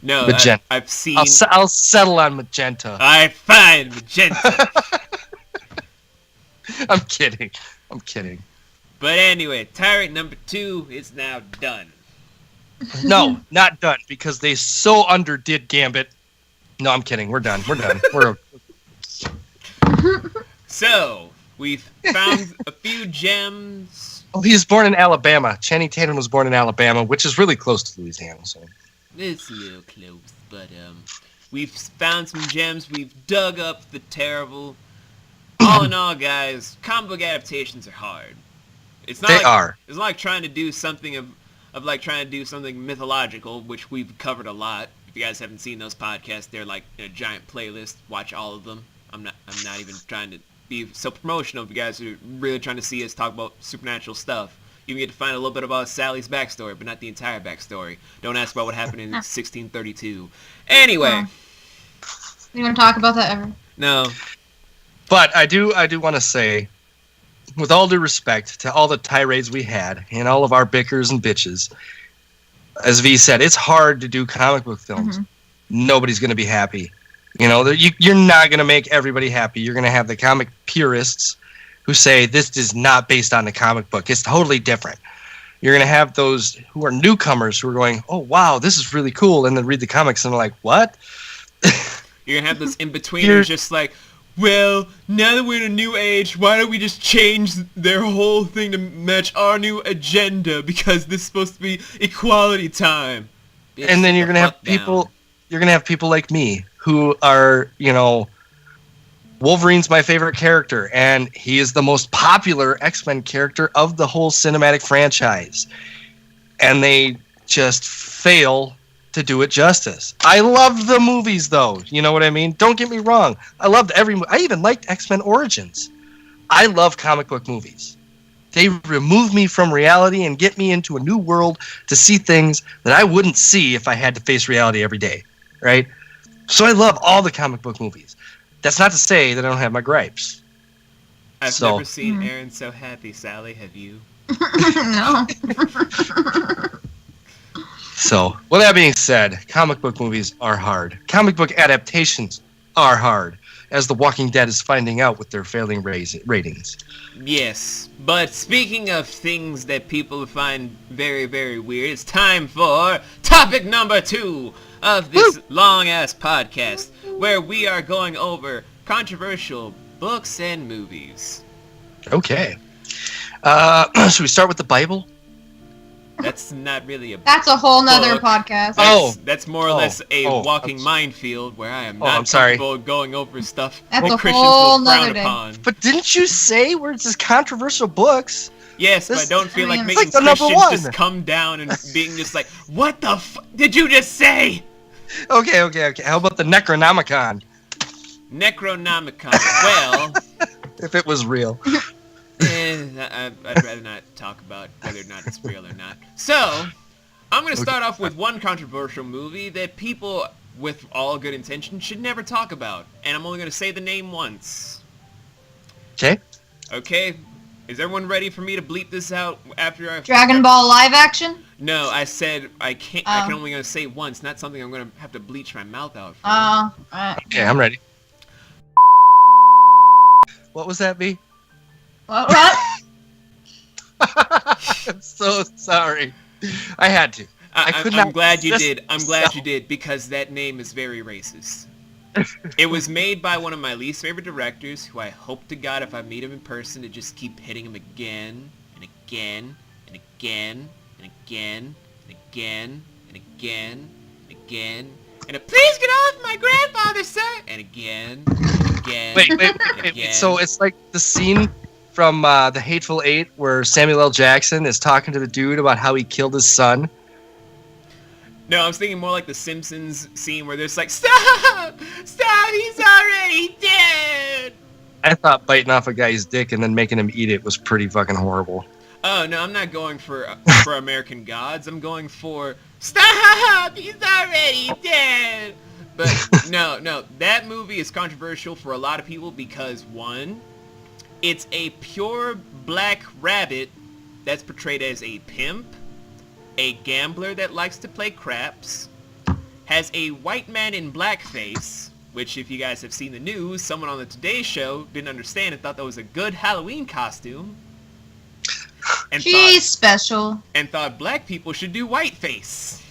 No, Magenta. I've seen... I'll settle on magenta. Alright, fine, magenta. I'm kidding. But anyway, Tyrant number 2 is now done. No, not done, because they so underdid Gambit. No, I'm kidding. We're done. We're So, we've found a few gems. Oh, he was born in Alabama. Channing Tatum was born in Alabama, which is really close to Louisiana. So It's a little close, but we've found some gems. We've dug up the terrible. All in all, guys, comic book adaptations are hard. It's not It's not like trying to do something of like trying to do something mythological, which we've covered a lot. If you guys haven't seen those podcasts, they're like in a giant playlist. Watch all of them. I'm not even trying to be so promotional. If you guys are really trying to see us talk about supernatural stuff, you can get to find a little bit about Sally's backstory, but not the entire backstory. Don't ask about what happened in 1632. Anyway, we don't talk about that ever. No. But I do want to say, with all due respect to all the tirades we had and all of our bickers and bitches, as V said, it's hard to do comic book films. Mm-hmm. Nobody's going to be happy. You know, you're not going to make everybody happy. You're going to have the comic purists who say this is not based on the comic book. It's totally different. You're going to have those who are newcomers who are going, oh, wow, this is really cool, and then read the comics and they're like, what? You're going to have those in-betweeners just like, well, now that we're in a new age, why don't we just change their whole thing to match our new agenda, because this is supposed to be equality time. Bitch, and then you're going to have people, like me who are, you know, Wolverine's my favorite character, and he is the most popular X-Men character of the whole cinematic franchise. And they just fail to do it justice. I loved the movies, though. You know what I mean? Don't get me wrong. I loved I even liked X-Men Origins. I love comic book movies. They remove me from reality and get me into a new world to see things that I wouldn't see if I had to face reality every day, right? So I love all the comic book movies. That's not to say that I don't have my gripes. I've never seen Aaron so happy, Sally. Have you? No. So, with that being said, comic book movies are hard. Comic book adaptations are hard, as The Walking Dead is finding out with their failing ratings. Yes, but speaking of things that people find very, very weird, it's time for topic number 2 of this long-ass podcast, where we are going over controversial books and movies. Okay. Should we start with the Bible? That's not really a That's a whole nother book. podcast. That's more or less a walking minefield where I am not sorry. comfortable going over stuff That's that a Christians whole will frown nother day. upon. But didn't you say we're just controversial books? Yes, but I don't feel like making like the number Christians one. just come down and being just like, what the did you just say? Okay. How about the Necronomicon? Necronomicon. Well, if it was real. I'd rather not talk about whether or not it's real or not. So, I'm going to start off with one controversial movie that people with all good intention should never talk about. And I'm only going to say the name once. Okay. Okay? Is everyone ready for me to bleep this out after I... Dragon Ball live action? No, I said I can't. I can only going to say once, not something I'm going to have to bleach my mouth out for. Okay, I'm ready. What was that, B? What? I'm so sorry. I had to. I'm glad you did. I'm glad you did, because that name is very racist. It was made by one of my least favorite directors, who I hope to God if I meet him in person to just keep hitting him again and again and again and again and again and again and again and please get off my grandfather's side and again and again. Wait. So it's like the scene from The Hateful Eight where Samuel L. Jackson is talking to the dude about how he killed his son. No, I was thinking more like the Simpsons scene where there's like, stop, he's already dead. I thought biting off a guy's dick and then making him eat it was pretty fucking horrible. Oh, no, I'm not going for American Gods. I'm going for, stop, he's already dead. But no, that movie is controversial for a lot of people because, one, it's a pure black rabbit that's portrayed as a pimp, a gambler that likes to play craps, has a white man in blackface, which if you guys have seen the news, someone on the Today Show didn't understand and thought that was a good Halloween costume. And She's special. And thought black people should do whiteface.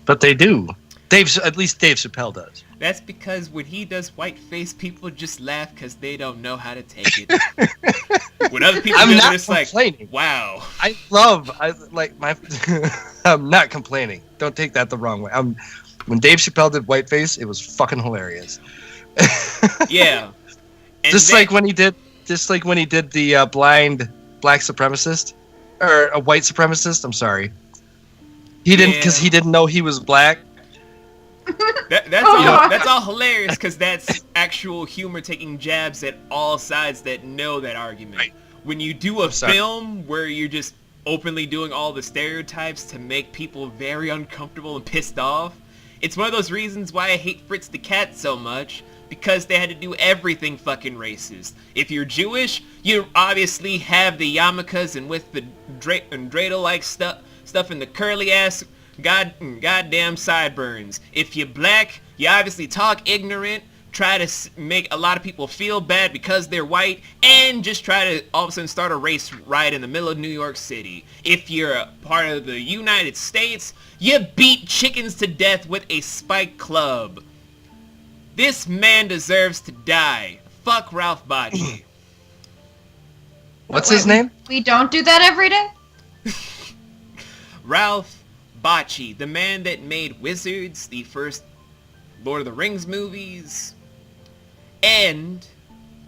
But they do. At least Dave Chappelle does. That's because when he does whiteface, people just laugh because they don't know how to take it. When other people do it, it's like, wow. I'm not complaining. Don't take that the wrong way. When Dave Chappelle did whiteface, it was fucking hilarious. Yeah. And just like when he did the blind black supremacist, or a white supremacist. I'm sorry. He didn't, because he didn't know he was black. That's all hilarious, because that's actual humor taking jabs at all sides that know that argument. Right. When you do a film where you're just openly doing all the stereotypes to make people very uncomfortable and pissed off, it's one of those reasons why I hate Fritz the Cat so much, because they had to do everything fucking racist. If you're Jewish, you obviously have the yarmulkes and with the dreidel-like stuff and the curly ass goddamn sideburns. If you're black, you obviously talk ignorant, try to make a lot of people feel bad because they're white, and just try to all of a sudden start a race riot in the middle of New York City. If you're a part of the United States, you beat chickens to death with a spiked club. This man deserves to die. Fuck Ralph Bakshi. What's his name? We don't do that every day? Ralph Bakshi, the man that made Wizards, the first Lord of the Rings movies, and...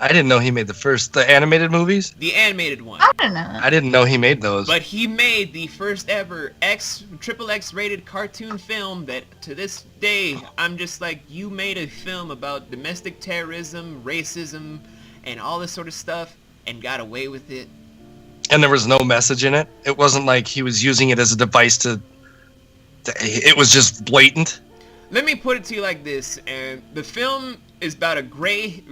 I didn't know he made the animated movies? The animated one. I don't know. I didn't know he made those. But he made the first ever XXX rated cartoon film that, to this day, I'm just like, you made a film about domestic terrorism, racism, and all this sort of stuff, and got away with it. And there was no message in it? It wasn't like he was using it as a device to... It was just blatant? Let me put it to you like this, and the film is about a gray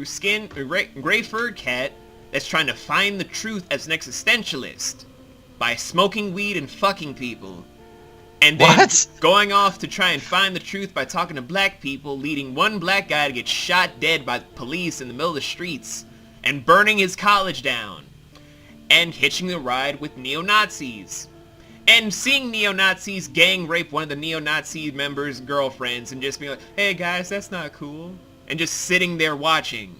furred cat that's trying to find the truth as an existentialist by smoking weed and fucking people. And then going off to try and find the truth by talking to black people, leading one black guy to get shot dead by the police in the middle of the streets, and burning his college down, and hitching a ride with neo-Nazis. And seeing neo-Nazis gang rape one of the neo-Nazi members' girlfriends and just being like, hey guys, that's not cool. And just sitting there watching.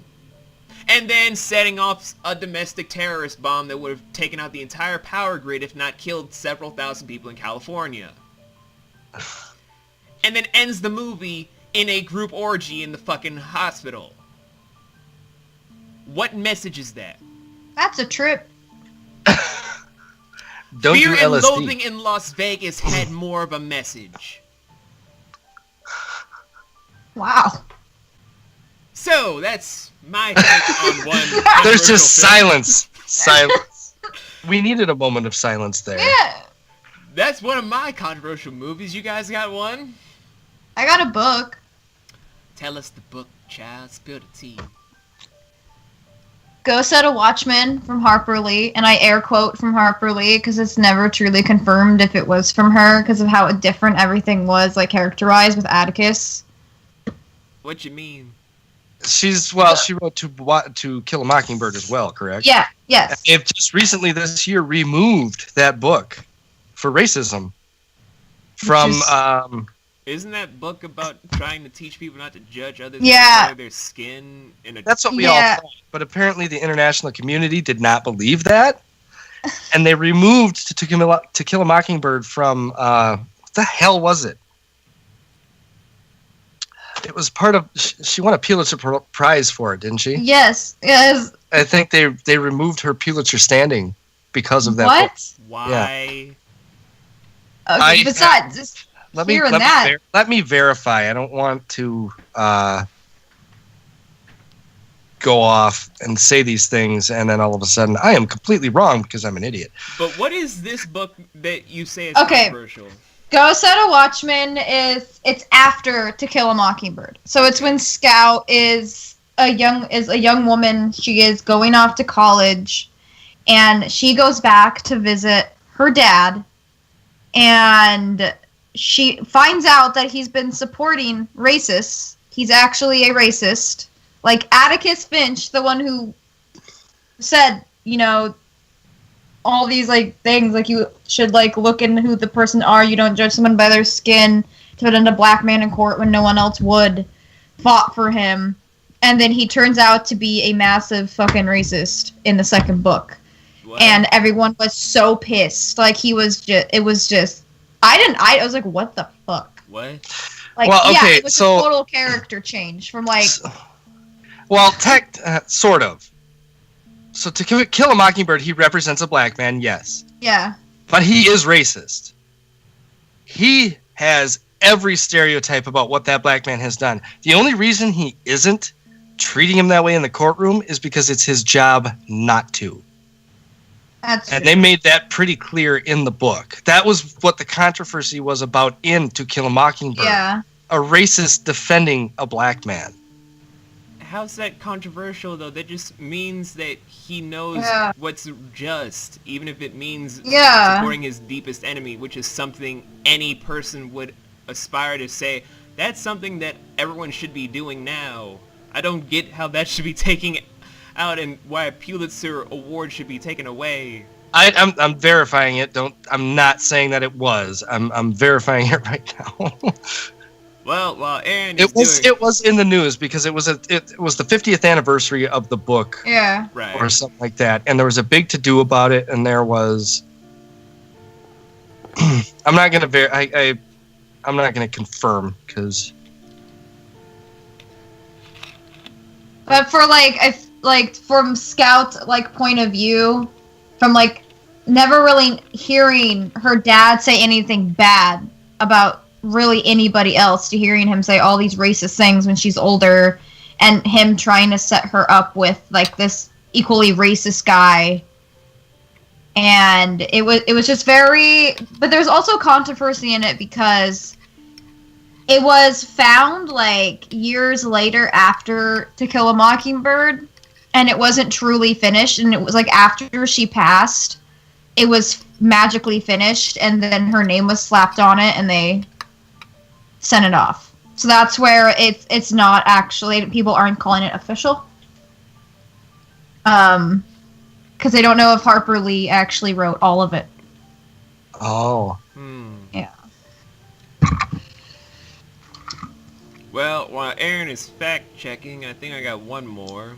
And then setting off a domestic terrorist bomb that would have taken out the entire power grid if not killed several thousand people in California. And then ends the movie in a group orgy in the fucking hospital. What message is that? That's a trip. Don't Fear do and LSD. Loathing in Las Vegas had more of a message. Wow. So, that's my take on one. There's just film. silence. We needed a moment of silence there. Yeah. That's one of my controversial movies. You guys got one? I got a book. Tell us the book, child. Spill the tea. Ghost Set a Watchman from Harper Lee, and I air quote from Harper Lee because it's never truly confirmed if it was from her because of how different everything was, like, characterized with Atticus. What you mean? She wrote to Kill a Mockingbird as well, correct? Yeah, yes. They've just recently this year removed that book for racism from Isn't that book about trying to teach people not to judge others by their skin? That's what we all thought. But apparently the international community did not believe that. And they removed To Kill a Mockingbird from, what the hell was it? It was part of, she won a Pulitzer Prize for it, didn't she? Yes. I think they removed her Pulitzer standing because of that book. What? Why? Yeah. Okay, besides, just hearing that. Let me verify. I don't want to go off and say these things and then all of a sudden I am completely wrong because I'm an idiot. But what is this book that you say is controversial? Ghost Set a Watchman it's after To Kill a Mockingbird. So it's when Scout is a young woman. She is going off to college, and she goes back to visit her dad, and she finds out that he's been supporting racists. He's actually a racist. Like, Atticus Finch, the one who said, all these, like, things, like, you should, like, look into who the person are. You don't judge someone by their skin. To put in a black man in court when no one else would. Fought for him. And then he turns out to be a massive fucking racist in the second book. What? And everyone was so pissed. Like, I was like, what the fuck? What? Like, well, okay, it was a total character change from, like... Well, sort of. So To Kill a Mockingbird, he represents a black man, yes. Yeah. But he is racist. He has every stereotype about what that black man has done. The only reason he isn't treating him that way in the courtroom is because it's his job not to. That's and true. They made that pretty clear in the book. That was what the controversy was about in To Kill a Mockingbird. Yeah. A racist defending a black man. How's that controversial, though? That just means that he knows what's just, even if it means supporting his deepest enemy, which is something any person would aspire to say. That's something that everyone should be doing now. I don't get how that should be taken out and why a Pulitzer Award should be taken away. I'm verifying it. I'm not saying that it was. I'm verifying it right now. Well, Aaron it was in the news because it was the 50th anniversary of the book. Yeah. Right. Or something like that. And there was a big to-do about it, and there was I'm not going to I'm not going to confirm cuz But for from Scout's point of view, from never really hearing her dad say anything bad about really anybody else, to hearing him say all these racist things when she's older, and him trying to set her up with this equally racist guy, and it was just very. But there's also controversy in it because it was found years later after To Kill a Mockingbird, and it wasn't truly finished, and it was after she passed, it was magically finished, and then her name was slapped on it, and they sent it off. So that's where it's not actually, people aren't calling it official. Because they don't know if Harper Lee actually wrote all of it. Oh. Yeah. Well, while Aaron is fact-checking, I think I got one more.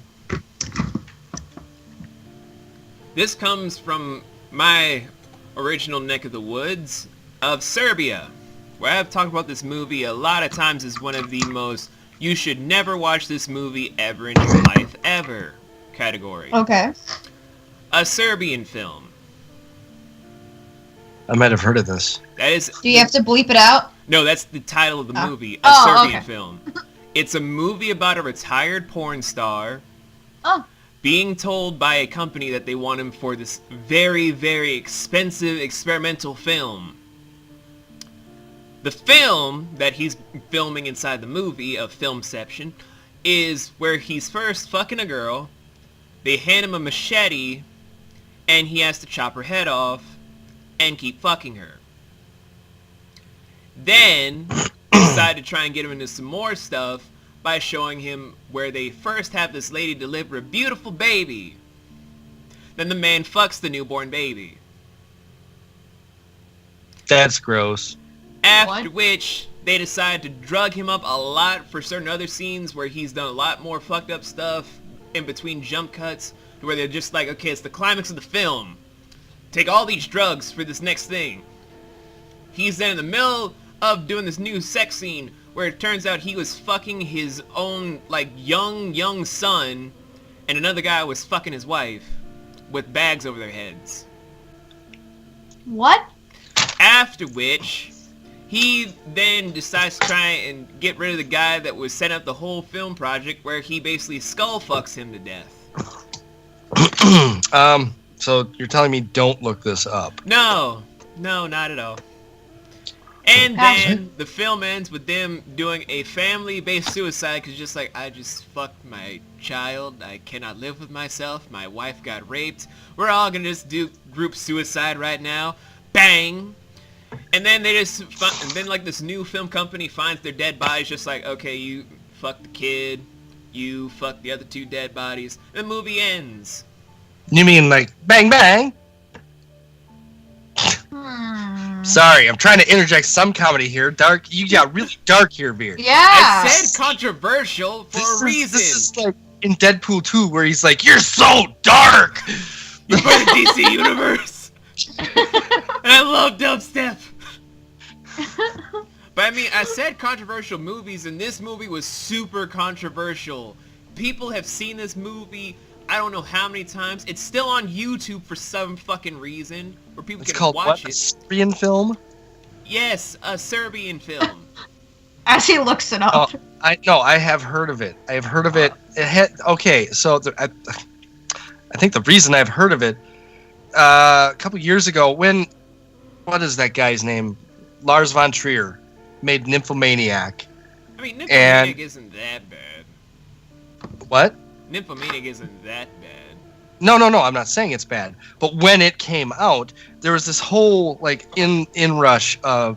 This comes from my original neck of the woods of Serbia, where I've talked about this movie a lot of times as one of the most you should never watch this movie ever in your life ever category. Okay. A Serbian film. I might have heard of this. That is. Do you have to bleep it out? No, that's the title of the movie. A Serbian film. It's a movie about a retired porn star being told by a company that they want him for this very, very expensive experimental film. The film that he's filming inside the movie of Filmception is where he's first fucking a girl, they hand him a machete, and he has to chop her head off and keep fucking her. Then, they decide to try and get him into some more stuff by showing him where they first have this lady deliver a beautiful baby. Then the man fucks the newborn baby. That's gross. After which, they decide to drug him up a lot for certain other scenes where he's done a lot more fucked up stuff in between jump cuts, where they're just like, okay, it's the climax of the film. Take all these drugs for this next thing. He's then in the middle of doing this new sex scene where it turns out he was fucking his own, young son, and another guy was fucking his wife with bags over their heads. What? After which, he then decides to try and get rid of the guy that was setting up the whole film project, where he basically skull fucks him to death. So you're telling me don't look this up? No, not at all. And then the film ends with them doing a family-based suicide, because just I just fucked my child, I cannot live with myself, my wife got raped, we're all gonna just do group suicide right now. Bang! And then they just, and then like this new film company finds their dead bodies, just like, okay, you fuck the kid, you fuck the other 2 dead bodies, and the movie ends. You mean like bang bang? Sorry, I'm trying to interject some comedy here. Dark, you got really dark here, Beard. Yeah. I said controversial for a reason. This is like in Deadpool 2, where he's like, "You're so dark." You're part of the DC universe. And I love dubstep. But I mean, I said controversial movies, and this movie was super controversial. People have seen this movie, I don't know how many times. It's still on YouTube for some fucking reason, where people It's can called watch what? it. A Serbian film? Yes, a Serbian film. As he looks it up. Oh, I have heard of it. I have heard of it. Okay, so I think the reason I've heard of it, a couple years ago, what is that guy's name? Lars von Trier made Nymphomaniac. I mean, Nymphomaniac isn't that bad. What? Nymphomaniac isn't that bad. No, I'm not saying it's bad. But when it came out, there was this whole like inrush of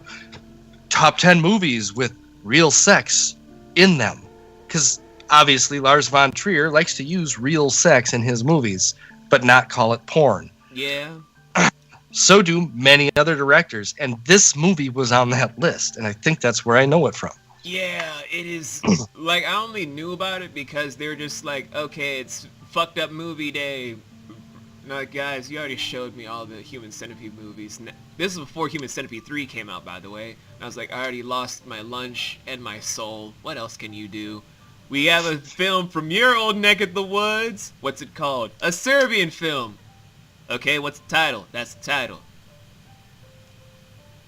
top 10 movies with real sex in them. Because obviously Lars von Trier likes to use real sex in his movies, but not call it porn. Yeah. So do many other directors. And this movie was on that list. And I think that's where I know it from. Yeah, it is. Like, I only knew about it because they were just like, okay, it's fucked up movie day. No, guys, you already showed me all the Human Centipede movies. This is before Human Centipede 3 came out, by the way. And I was like, I already lost my lunch and my soul. What else can you do? We have a film from your old neck of the woods. What's it called? A Serbian film. Okay, what's the title? That's the title.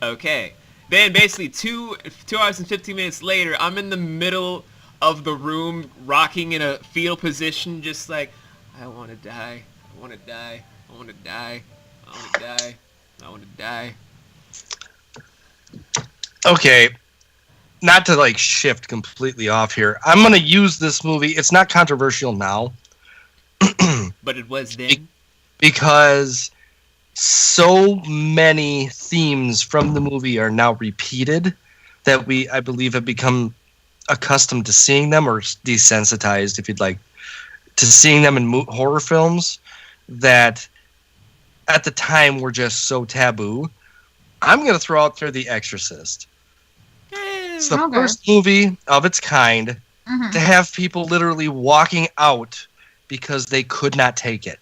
Okay. Then basically 2 hours and 15 minutes later, I'm in the middle of the room, rocking in a fetal position, just like, I want to die. I want to die. I want to die. I want to die. I want to die. Okay. Not to like shift completely off here. I'm going to use this movie. It's not controversial now. But it was then. Because so many themes from the movie are now repeated that I believe, have become accustomed to seeing them, or desensitized, if you'd like, to seeing them in horror films that at the time were just so taboo. I'm going to throw out there The Exorcist. It's the first movie of its kind to have people literally walking out because they could not take it.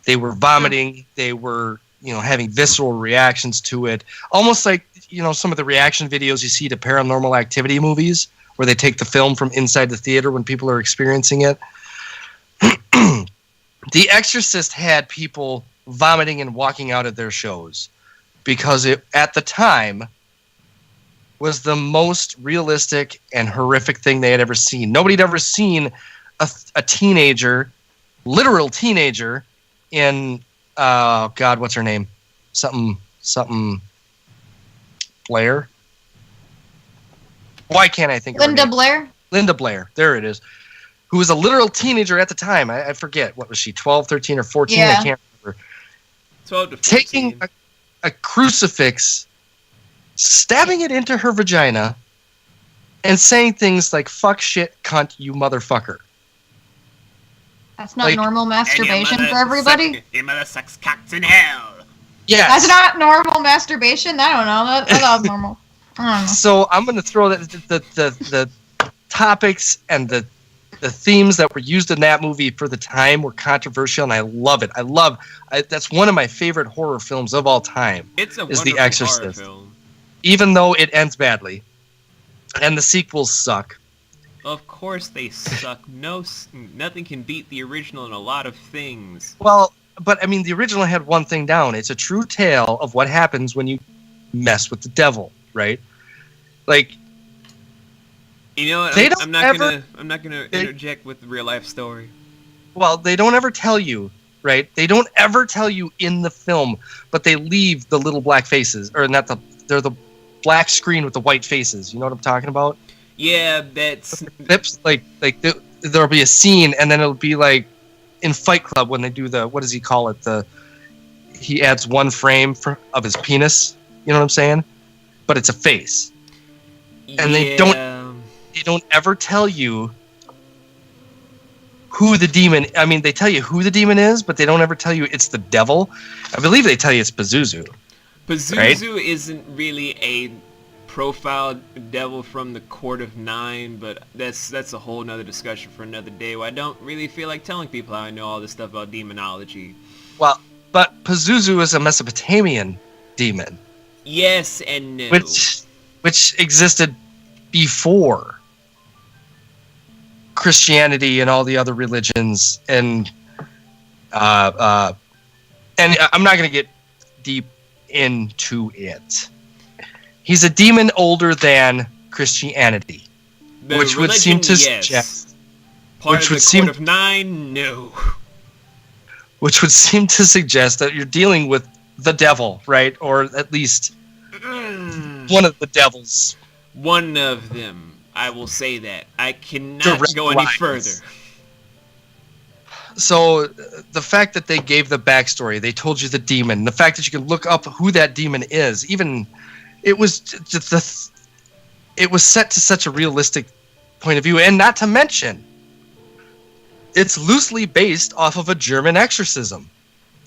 They were vomiting. They were, having visceral reactions to it. Almost like, some of the reaction videos you see to Paranormal Activity movies where they take the film from inside the theater when people are experiencing it. The Exorcist had people vomiting and walking out of their shows because it, at the time, was the most realistic and horrific thing they had ever seen. Nobody had ever seen a teenager, literal teenager, in God, what's her name? Something Blair. Why can't I think of her name? Blair? Linda Blair. There it is. Who was a literal teenager at the time. I forget. What was she? 12, 13, or 14? Yeah. I can't remember. 12 to 14. Taking a crucifix, stabbing it into her vagina, and saying things like, fuck, shit, cunt, you motherfucker. That's not normal masturbation for everybody? Your mother sucks cocks in hell. Yeah. That's not normal masturbation? I don't know. I thought it was normal. I don't know. So I'm going to throw the topics and the themes that were used in that movie for the time were controversial, and I love it. That's one of my favorite horror films of all time. It's a is The Exorcist. horror film. Even though it ends badly, and the sequels suck. Of course they suck. Nothing can beat the original in a lot of things. Well, but I mean, the original had one thing down. It's a true tale of what happens when you mess with the devil, right? Like, you know what? I'm not gonna interject with the real life story. Well, they don't ever tell you, right? They don't ever tell you in the film, but they leave the little black faces, or not they're the black screen with the white faces. You know what I'm talking about? Yeah, that's clips. Like there'll be a scene, and then it'll be like in Fight Club when they do what does he call it? He adds one frame of his penis. You know what I'm saying? but it's a face. And they don't ever tell you who the demon. I mean, they tell you who the demon is, but they don't ever tell you it's the devil. I believe they tell you it's Pazuzu. Pazuzu right? isn't really a profiled devil from the Court of Nine, but that's a whole nother discussion for another day. I don't really feel like telling people how I know all this stuff about demonology. Well, but Pazuzu is a Mesopotamian demon. Yes and no. Which existed before Christianity and all the other religions, and I'm not going to get deep into it. He's a demon older than Christianity, which would seem to suggest. Part of the Court of Nine, no. Which would seem to suggest that you're dealing with the devil, right? Or at least one of the devils. One of them. I will say that. I cannot go any further. So the fact that they gave the backstory, they told you the demon, the fact that you can look up who that demon is, even it was set to such a realistic point of view, and not to mention, it's loosely based off of a German exorcism,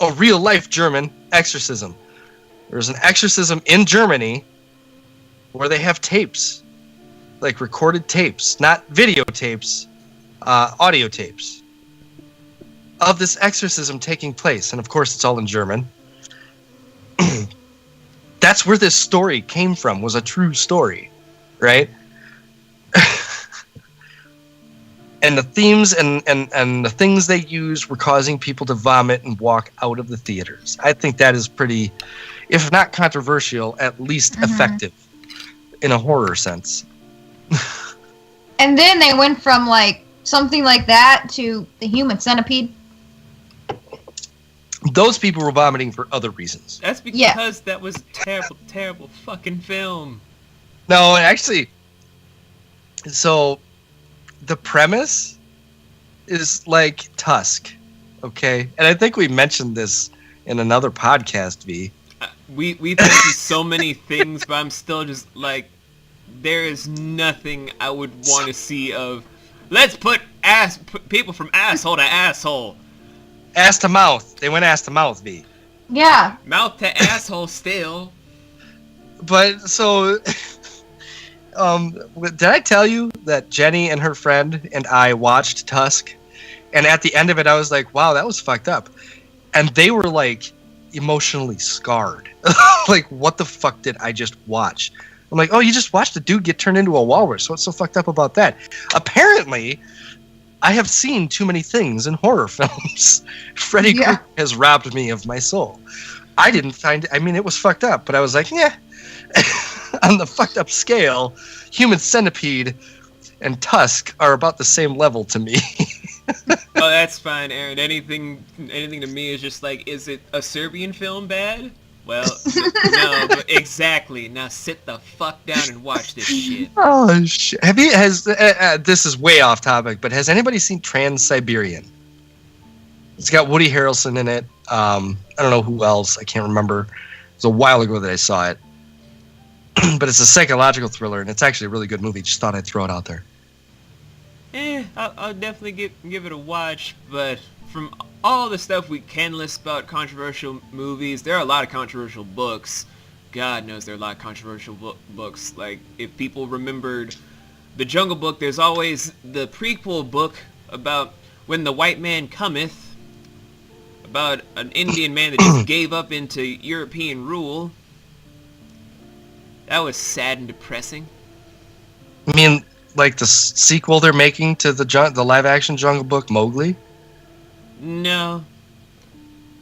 a real life German exorcism. There's an exorcism in Germany where they have tapes, like recorded tapes, not videotapes, audio tapes of this exorcism taking place. And of course, it's all in German. That's where this story came from, was a true story, right? And the themes and the things they used were causing people to vomit and walk out of the theaters. I think that is pretty, if not controversial, at least effective in a horror sense. And then they went from like something like that to the Human Centipede. Those people were vomiting for other reasons. That's because that was a terrible, terrible fucking film. No, actually, so the premise is like Tusk, okay? And I think we mentioned this in another podcast, V. We've mentioned so many things, but I'm still just like, there is nothing I would want to see of, let's put people from asshole to asshole. Ass to mouth. They went ass to mouth, V. Yeah. Mouth to asshole still. But, so, did I tell you that Jenny and her friend and I watched Tusk? And at the end of it, I was like, wow, that was fucked up. And they were, like, emotionally scarred. Like, what the fuck did I just watch? I'm like, oh, you just watched a dude get turned into a walrus. What's so fucked up about that? Apparently, I have seen too many things in horror films. Freddy Krueger has robbed me of my soul. I didn't find it. I mean, it was fucked up, but I was like, yeah. On the fucked up scale, Human Centipede and Tusk are about the same level to me. Oh, that's fine, Aaron. Anything to me is just like, is it a Serbian film bad? Well, no, but exactly. Now sit the fuck down and watch this shit. Oh shit! This is way off topic, but has anybody seen Trans-Siberian? It's got Woody Harrelson in it. I don't know who else. I can't remember. It was a while ago that I saw it. But it's a psychological thriller, and it's actually a really good movie. Just thought I'd throw it out there. I'll definitely give it a watch, but from all the stuff we can list about controversial movies, there are a lot of controversial books. God knows there are a lot of controversial books. Like, if people remembered The Jungle Book, there's always the prequel book about When the White Man Cometh, about an Indian man that just gave up into European rule. That was sad and depressing. I mean, like the sequel they're making to the live-action Jungle Book, Mowgli? No.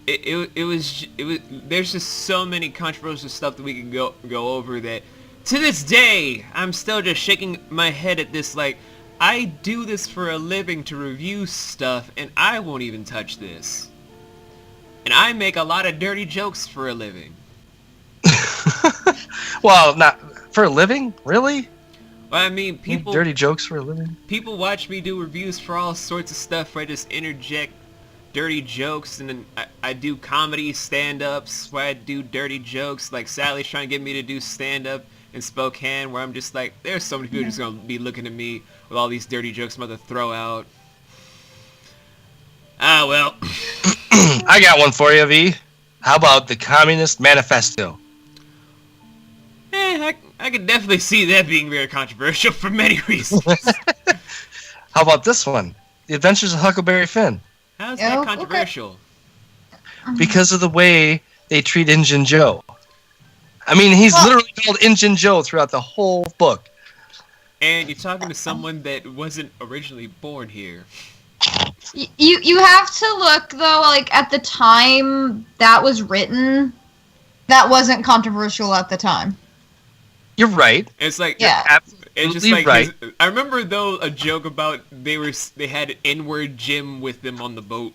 It was there's just so many controversial stuff that we can go over that to this day I'm still just shaking my head at this. Like, I do this for a living to review stuff, and I won't even touch this. And I make a lot of dirty jokes for a living. Well, not for a living? Really? Well, I mean, people... Dirty jokes for a living? People watch me do reviews for all sorts of stuff where I just interject dirty jokes, and then I do comedy stand-ups where I do dirty jokes. Like, Sally's trying to get me to do stand-up, in Spokane where I'm just like, there's so many people just gonna be looking at me with all these dirty jokes I'm about to throw out. Ah, well. I got one for you, V. How about the Communist Manifesto? I could definitely see that being very controversial for many reasons. How about this one? The Adventures of Huckleberry Finn. How's that controversial? Okay. Because of the way they treat Injun Joe. I mean, he's literally called Injun Joe throughout the whole book. And you're talking to someone that wasn't originally born here. You have to look though, like at the time that was written, that wasn't controversial at the time. You're right. It's like Yeah. it's just Absolutely like right. I remember though a joke about they had N-word Jim with them on the boat.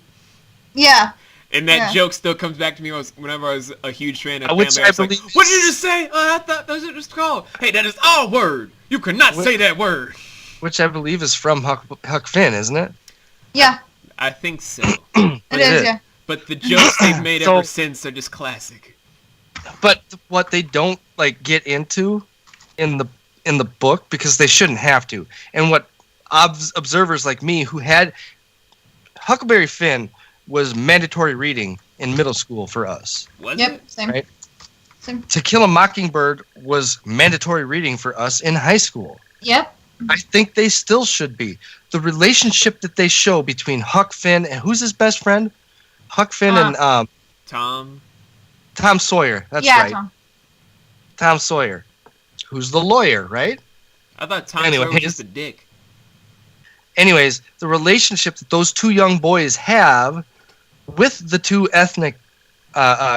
Yeah. And that joke still comes back to me whenever I was a huge fan of Family. Which I was like, believe- what did you just say? Oh, I thought those are just called. Hey, that is our word. You cannot say that word. Which I believe is from Huck Finn, isn't it? Yeah. I think so. It is, yeah. But the jokes they've made So- ever since are just classic. But what they don't like get into in the book, because they shouldn't have to, and what observers like me who had Huckleberry Finn was mandatory reading in middle school for us. Was Yep, it? same. Right. Same. To Kill a Mockingbird was mandatory reading for us in high school. Yep. I think they still should be. The relationship that they show between Huck Finn and who's his best friend? Huck Finn and Tom. Tom Sawyer. That's yeah, right. Tom. Tom Sawyer. Who's the lawyer, right? I thought Tom Anyway, Sawyer was just a dick. Anyways, the relationship that those two young boys have with the two ethnic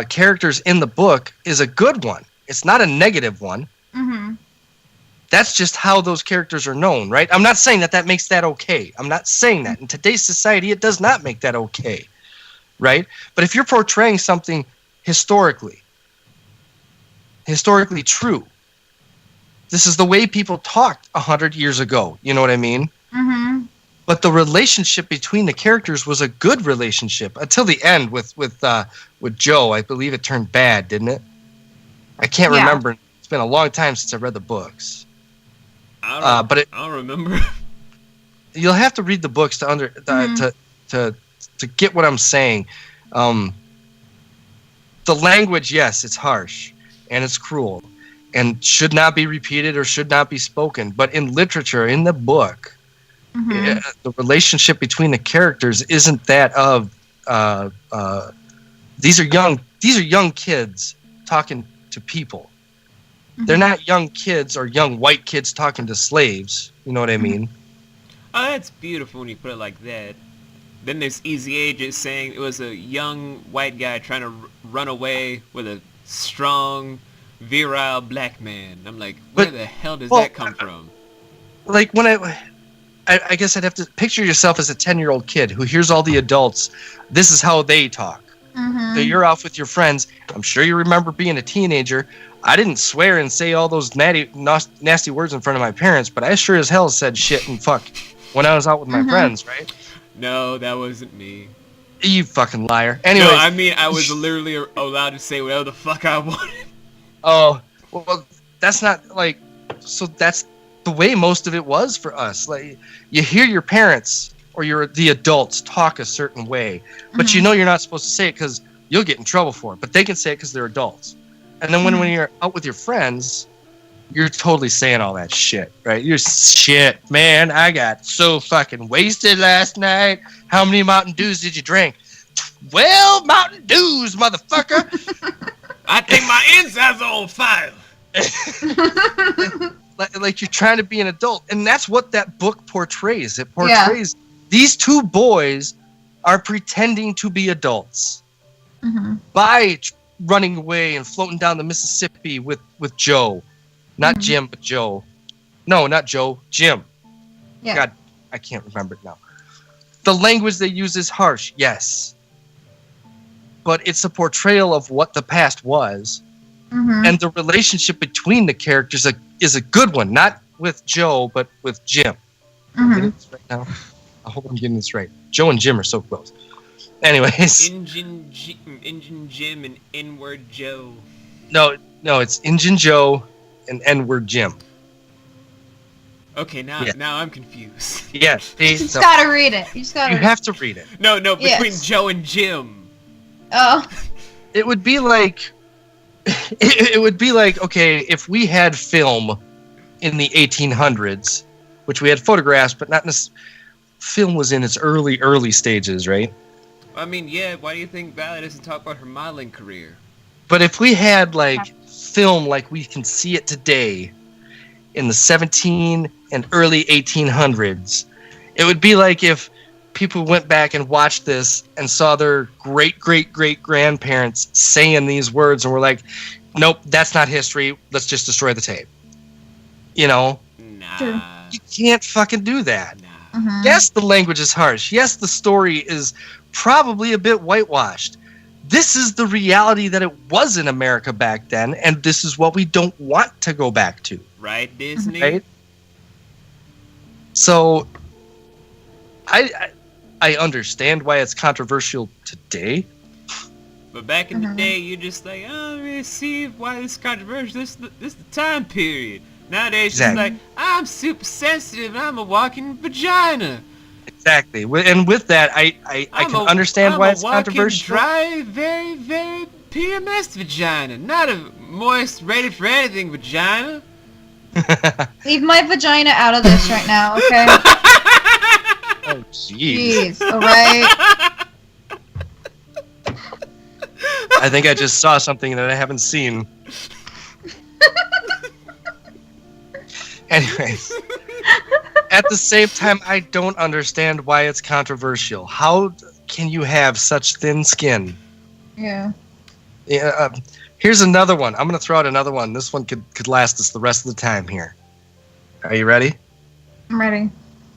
characters in the book is a good one. It's not a negative one. Mm-hmm. That's just how those characters are known, right? I'm not saying that makes that okay. I'm not saying that. In today's society, it does not make that okay, right? But if you're portraying something historically true, this is the way people talked 100 years ago. You know what I mean? Mm-hmm. But the relationship between the characters was a good relationship until the end with Joe. I believe it turned bad, didn't it? I can't remember. It's been a long time since I read the books. I don't remember. You'll have to read the books to to get what I'm saying. The language, yes, it's harsh and it's cruel and should not be repeated or should not be spoken. But in literature, in the book, the relationship between the characters isn't that of these are young kids talking to people. They're not young kids or young white kids talking to slaves. You know what I mean? Oh, that's beautiful when you put it like that. Then there's Easy Ages saying it was a young white guy trying to run away with a strong, virile black man. I'm like, where the hell does that come from? Like when I guess I'd have to picture yourself as a 10-year-old kid who hears all the adults. This is how they talk. So you're off with your friends. I'm sure you remember being a teenager. I didn't swear and say all those nasty words in front of my parents, but I sure as hell said shit and fuck when I was out with my friends, right? No, that wasn't me. You fucking liar. Anyway, No, I mean, I was literally allowed to say whatever the fuck I wanted. Oh, well, that's not like, so that's the way most of it was for us. Like, you hear your parents or the adults talk a certain way, but you know you're not supposed to say it because you'll get in trouble for it, but they can say it because they're adults. And then when you're out with your friends, you're totally saying all that shit, right? You're shit, man. I got so fucking wasted last night. How many Mountain Dews did you drink? 12 Mountain Dews, motherfucker. I think my insides are on fire. Like you're trying to be an adult. And that's what that book portrays. It portrays these two boys are pretending to be adults by running away and floating down the Mississippi with Joe. Not Jim, but Joe. No, not Joe. Jim. Yeah. God, I can't remember it now. The language they use is harsh, yes. But it's a portrayal of what the past was. And the relationship between the characters is a good one. Not with Joe, but with Jim. I'm getting this right now. I hope I'm getting this right. Joe and Jim are so close. Anyways. Injun Jim and N-word Joe. No, it's Injun Joe and N-word Jim. Okay, now I'm confused. Yeah, You just gotta read it. You have to read it. No, between Yes. Joe and Jim. Oh. It would be like, okay, if we had film in the 1800s, which we had photographs, but not necessarily. Film was in its early stages, right? I mean, yeah. Why do you think Valerie doesn't talk about her modeling career? But if we had like film like we can see it today in the 17 and early 1800s, it would be like if people went back and watched this and saw their great-great-great-grandparents saying these words and were like, nope, that's not history. Let's just destroy the tape. You know? Nah. True. You can't fucking do that. Nah. Mhm. Yes, the language is harsh. Yes, the story is probably a bit whitewashed. This is the reality that it was in America back then, and this is what we don't want to go back to. Right, Disney? Right? So, I understand why it's controversial today. But back in the day, you're just like, oh, let me see why this is controversial. This is the time period. Nowadays, Exactly. it's like, I'm super sensitive. I'm a walking vagina. Exactly. And with that, I can understand why it's controversial. I'm a walking, dry, very, very PMS vagina. Not a moist, ready for anything vagina. Leave my vagina out of this right now, okay? Oh, jeez. Jeez, alright? I think I just saw something that I haven't seen. Anyways, at the same time, I don't understand why it's controversial. How can you have such thin skin? Yeah. Yeah. Here's another one. I'm going to throw out another one. This one could last us the rest of the time here. Are you ready? I'm ready.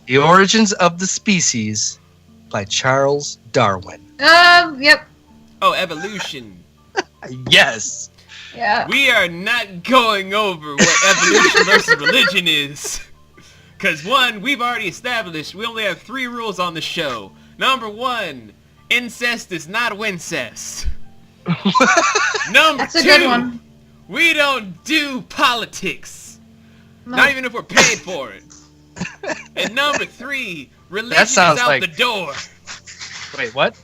The Origins of the Species by Charles Darwin. Yep. Oh, evolution. Yes. Yeah. We are not going over what evolution versus religion is. Because one, we've already established we only have 3 rules on the show. Number 1, incest is not wincest. Number That's a 2, good one. we don't do politics. No. Not even if we're paid for it. And number 3, religion is sounds out like- the door. Wait, what?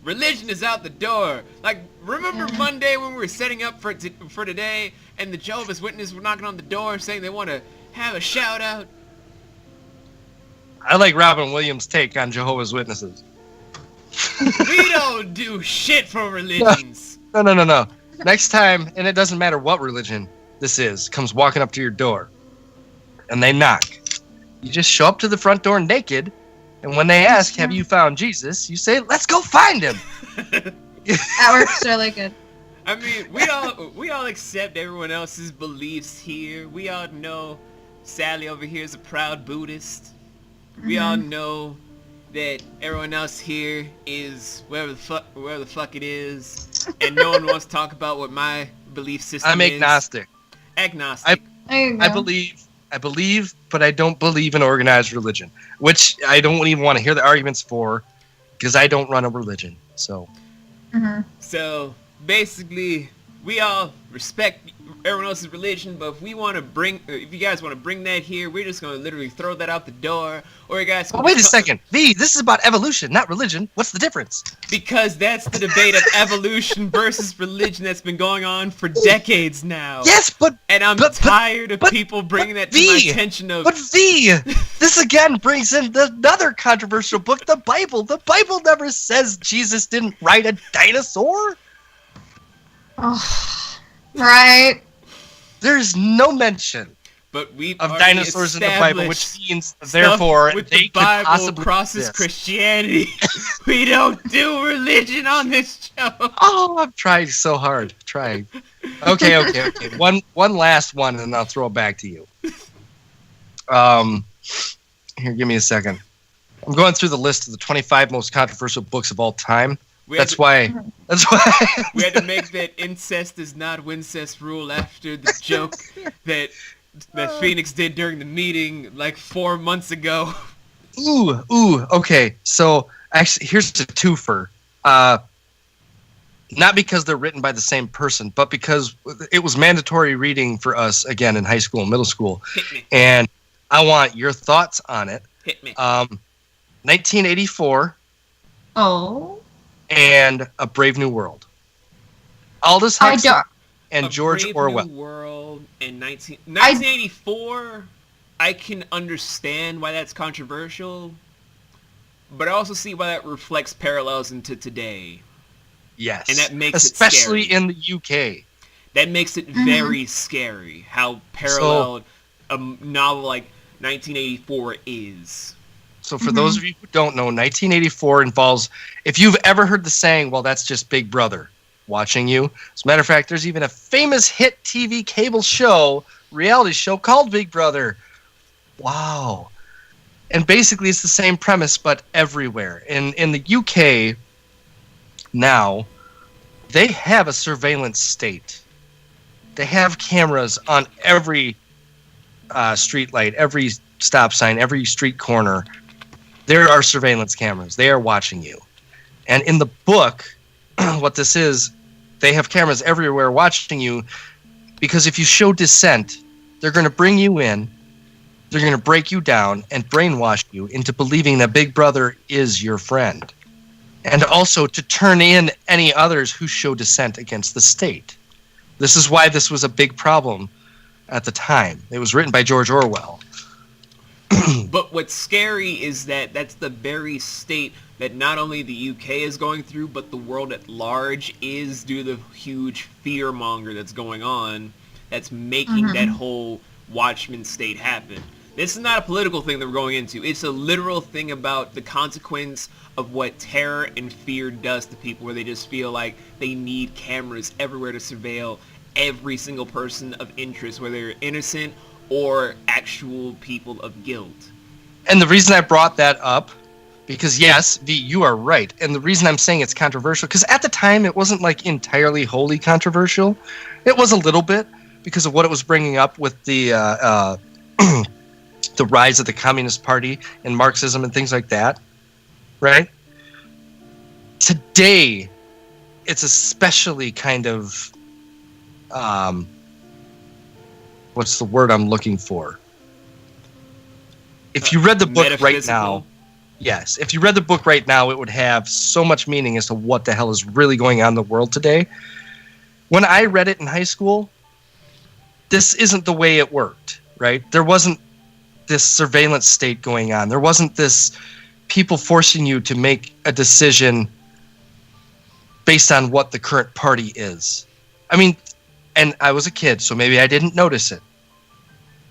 Religion is out the door. Like, remember Monday when we were setting up for today, and the Jehovah's Witnesses were knocking on the door saying they want to have a shout out? I like Robin Williams' take on Jehovah's Witnesses. We don't do shit for religions. No. Next time, and it doesn't matter what religion this is, comes walking up to your door, and they knock. You just show up to the front door naked, and when they ask, have you found Jesus? You say, let's go find him. That works really good. I mean, we all accept everyone else's beliefs here. We all know Sally over here is a proud Buddhist. We all know that everyone else here is wherever the fuck it is, and no one wants to talk about what my belief system is. I'm agnostic. Agnostic. There you go. I believe, but I don't believe in organized religion, which I don't even want to hear the arguments for, because I don't run a religion. So, So basically, we all respect everyone else's religion, but if you guys want to bring that here, we're just gonna literally throw that out the door. Or you guys. oh, wait a second, V. This is about evolution, not religion. What's the difference? Because that's the debate of evolution versus religion that's been going on for decades now. Yes, And I'm tired of people bringing that to my attention of... But V, this again brings in another controversial book, the Bible. The Bible never says Jesus didn't ride a dinosaur. Oh, right. There's no mention But we've of already dinosaurs in the Bible, which established means, stuff therefore, with they the could Bible possibly crosses exist. Christianity. We don't do religion on this show. Oh, I'm trying so hard. Trying. Okay. One last one, and then I'll throw it back to you. Here, give me a second. I'm going through the list of the 25 most controversial books of all time. That's why. We had to make that incest is not wincest rule after the joke that Phoenix did during the meeting like 4 months ago. Ooh. Okay. So actually, here's a twofer. Not because they're written by the same person, but because it was mandatory reading for us, again, in high school and middle school. Hit me. And I want your thoughts on it. Hit me. 1984 Oh. and A Brave New World. Aldous Huxley and A George Brave Orwell. New World in 1984, I can understand why that's controversial, but I also see why that reflects parallels into today. Yes. And that makes especially it scary. in the UK. That makes it very scary how paralleled a novel like 1984 is. So for those of you who don't know, 1984 involves, if you've ever heard the saying, well, that's just Big Brother watching you. As a matter of fact, there's even a famous hit TV cable show, reality show called Big Brother. Wow. And basically it's the same premise, but everywhere. In the UK now, they have a surveillance state. They have cameras on every street light, every stop sign, every street corner. There are surveillance cameras. They are watching you. And in the book, what this is, they have cameras everywhere watching you, because if you show dissent, they're going to bring you in, they're going to break you down and brainwash you into believing that Big Brother is your friend. And also to turn in any others who show dissent against the state. This is why this was a big problem at the time. It was written by George Orwell. But what's scary is that that's the very state that not only the UK is going through, but the world at large is, due to the huge fear-monger that's going on, that's making that whole Watchmen state happen. This is not a political thing that we're going into. It's a literal thing about the consequence of what terror and fear does to people, where they just feel like they need cameras everywhere to surveil every single person of interest, whether they're innocent or actual people of guilt. And the reason I brought that up, because yes, V, you are right. And the reason I'm saying it's controversial, because at the time it wasn't like entirely wholly controversial. It was a little bit because of what it was bringing up with the the rise of the Communist Party and Marxism and things like that, right? Today, it's especially kind of, what's the word I'm looking for? If you read the book right now, yes, if you read the book right now, it would have so much meaning as to what the hell is really going on in the world today. When I read it in high school, this isn't the way it worked, right? There wasn't this surveillance state going on. There wasn't this people forcing you to make a decision based on what the current party is. I mean, and I was a kid, so maybe I didn't notice it.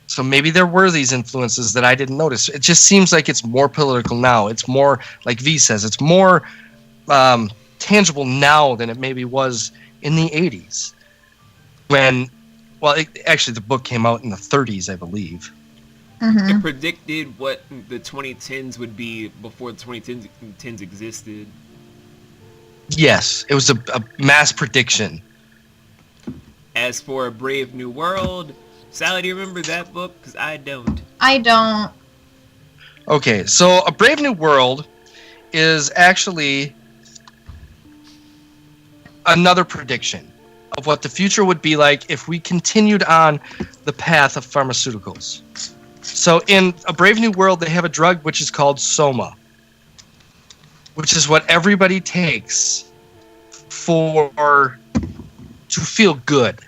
So maybe there were these influences that I didn't notice. It just seems like it's more political now. It's more, like V says, it's more tangible now than it maybe was in the 80s. When, well, actually the book came out in the 30s, I believe. It predicted what the 2010s would be before the 2010s existed. Yes, it was a mass prediction. As for A Brave New World, Sally, do you remember that book? Because I don't. I don't. Okay, so A Brave New World is actually another prediction of what the future would be like if we continued on the path of pharmaceuticals. So in A Brave New World, they have a drug which is called Soma, which is what everybody takes to feel good.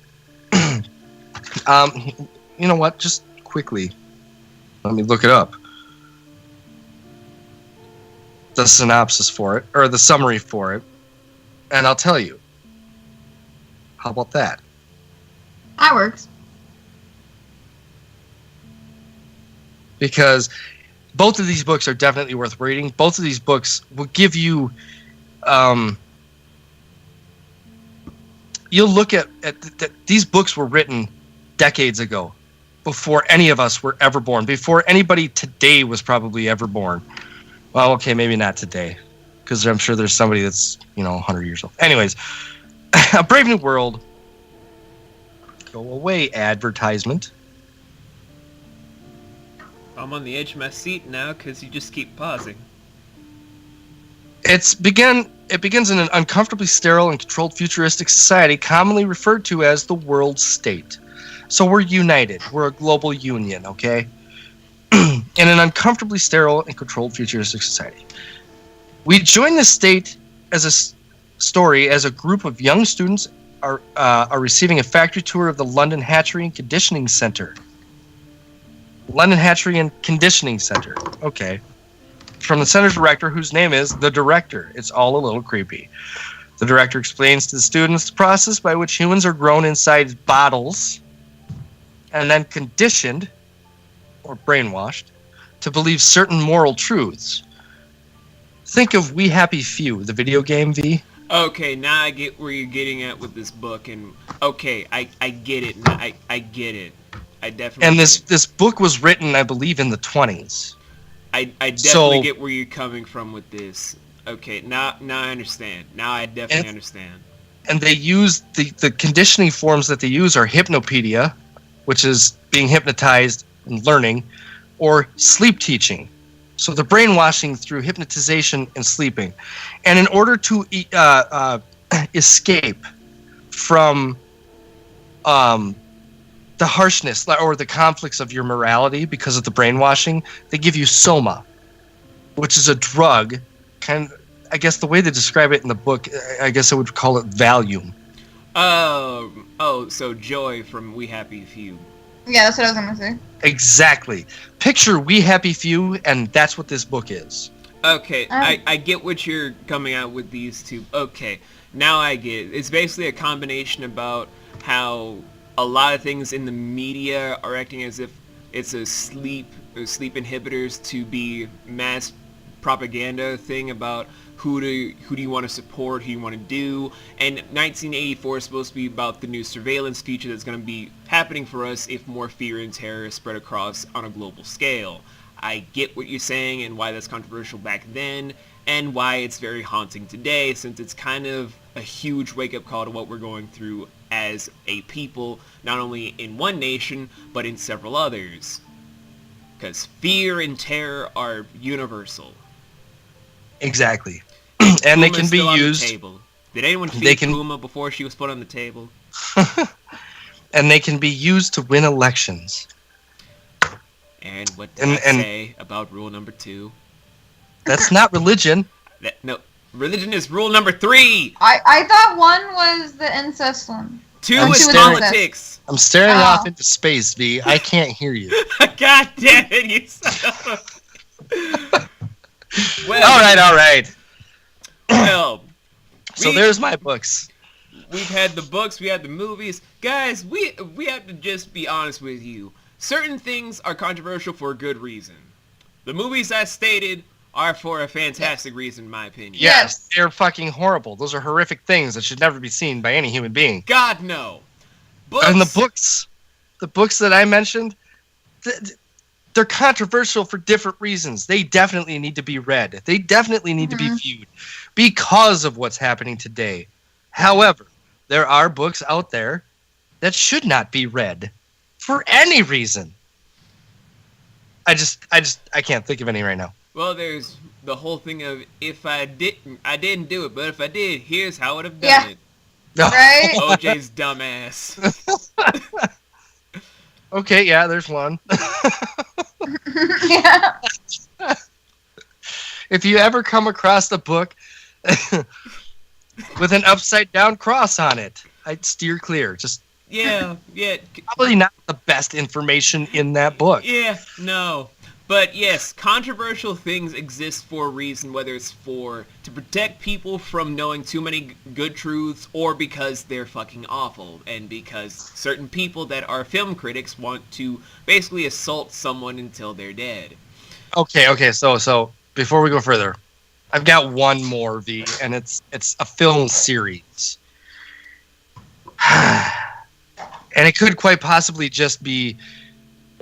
You know what? Just quickly, let me look it up. The synopsis for it, or the summary for it, and I'll tell you. How about that? That works. Because both of these books are definitely worth reading. Both of these books will give you, you'll look at these books were written decades ago, before any of us were ever born, before anybody today was probably ever born. Well, okay, maybe not today, because I'm sure there's somebody that's, 100 years old. Anyways, A Brave New World. Go away, advertisement. I'm on the edge of my seat now because you just keep pausing. It begins in an uncomfortably sterile and controlled futuristic society commonly referred to as the world state. So we're united. We're a global union, okay? In an uncomfortably sterile and controlled futuristic society. We join this state as a story as a group of young students are receiving a factory tour of the London Hatchery and Conditioning Center. London Hatchery and Conditioning Center. Okay. From the center's director, whose name is the director. It's all a little creepy. The director explains to the students the process by which humans are grown inside bottles and then conditioned or brainwashed to believe certain moral truths. Think of We Happy Few, the video game, V. Okay, now I get where you're getting at with this book, and okay, I get it. Now I get it. I definitely. And get it. this book was written, I believe, in the 20s. I definitely get where you're coming from with this. Okay, now I understand. Now I definitely understand. And they use the conditioning forms that they use are hypnopedia, which is being hypnotized and learning, or sleep teaching. So the brainwashing through hypnotization and sleeping. And in order to escape from the harshness or the conflicts of your morality because of the brainwashing, they give you soma, which is a drug. I guess the way they describe it in the book, I guess I would call it Valium. So Joy from We Happy Few. Yeah, that's what I was gonna say. Exactly. Picture We Happy Few, and that's what this book is. Okay, I get what you're coming out with these two. Okay, now I get it. It's basically a combination about how a lot of things in the media are acting as if it's a sleep inhibitors to be mass propaganda thing about who do you want to support, who you want to do. And 1984 is supposed to be about the new surveillance feature that's going to be happening for us if more fear and terror is spread across on a global scale. I get what you're saying and why that's controversial back then, and why it's very haunting today, since it's kind of a huge wake-up call to what we're going through as a people, not only in one nation, but in several others. Because fear and terror are universal. Exactly. And they can be used. Did anyone feed Puma before she was put on the table? And they can be used to win elections. And what did I say about rule number 2? That's not religion. No, religion is rule number 3. I thought 1 was the incest one. 2 is politics. I'm staring off into space, V. I can't hear you. God damn it, you son of a... Well, all right. Well, so there's my books. We've had the books, we had the movies. Guys, we have to just be honest with you. Certain things are controversial for a good reason. The movies I stated are for a fantastic reason, in my opinion. Yes, they're fucking horrible. Those are horrific things that should never be seen by any human being. God, no. Books. And the books that I mentioned, they're controversial for different reasons. They definitely need to be read. They definitely need to be viewed because of what's happening today. However, there are books out there that should not be read for any reason. I can't think of any right now. Well, there's the whole thing of I didn't do it, but if I did, here's how I would have done it. Right? OJ's dumbass. Okay, yeah, there's one. Yeah. If you ever come across the book with an upside down cross on it, I'd steer clear. Just yeah. Probably not the best information in that book. Yeah, no. But yes, controversial things exist for a reason, whether it's to protect people from knowing too many good truths, or because they're fucking awful, and because certain people that are film critics want to basically assault someone until they're dead. Okay, so before we go further, I've got one more, V, and it's a film series. And it could quite possibly just be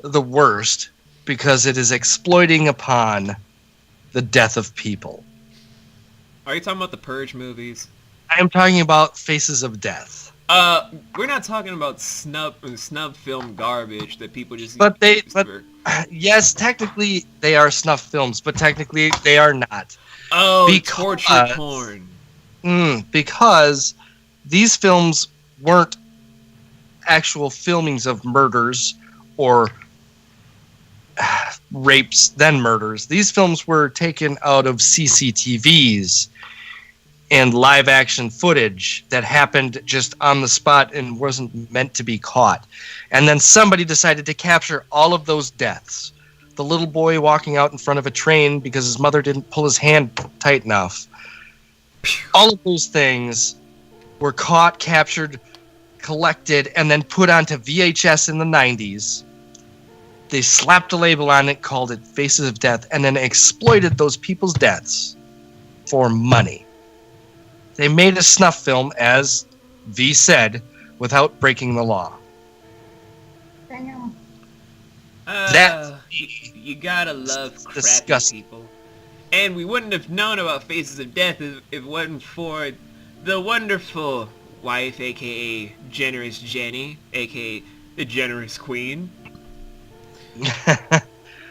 the worst, because it is exploiting upon the death of people. Are you talking about the Purge movies? I am talking about Faces of Death. We're not talking about snub film garbage that people just. But yes, technically they are snuff films, but technically they are not. Oh, torture porn. Because these films weren't actual filmings of murders or rapes, then murders. These films were taken out of CCTVs and live action footage that happened just on the spot and wasn't meant to be caught. And then somebody decided to capture all of those deaths. The little boy walking out in front of a train because his mother didn't pull his hand tight enough. All of those things were caught, captured, collected, and then put onto VHS in the 90s. They slapped a label on it, called it Faces of Death, and then exploited those people's deaths for money. They made a snuff film, as V said, without breaking the law. Damn. You gotta love crappy disgusting. people. And we wouldn't have known about Faces of Death if it wasn't for the wonderful wife, aka Generous Jenny, aka the Generous Queen.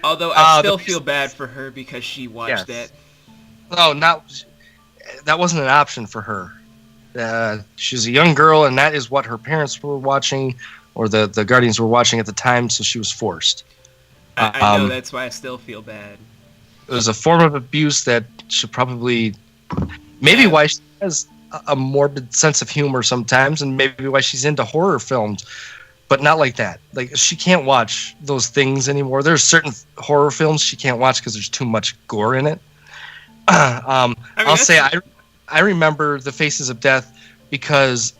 Although I still feel bad for her because she watched that. No, that wasn't an option for her. She's a young girl, and that is what her parents were watching, or the guardians were watching at the time, so she was forced. I know, that's why I still feel bad. It was a form of abuse that should probably... Maybe why she has a morbid sense of humor sometimes, and maybe why she's into horror films, but not like that. Like, she can't watch those things anymore. There's certain horror films she can't watch because there's too much gore in it. I remember the Faces of Death because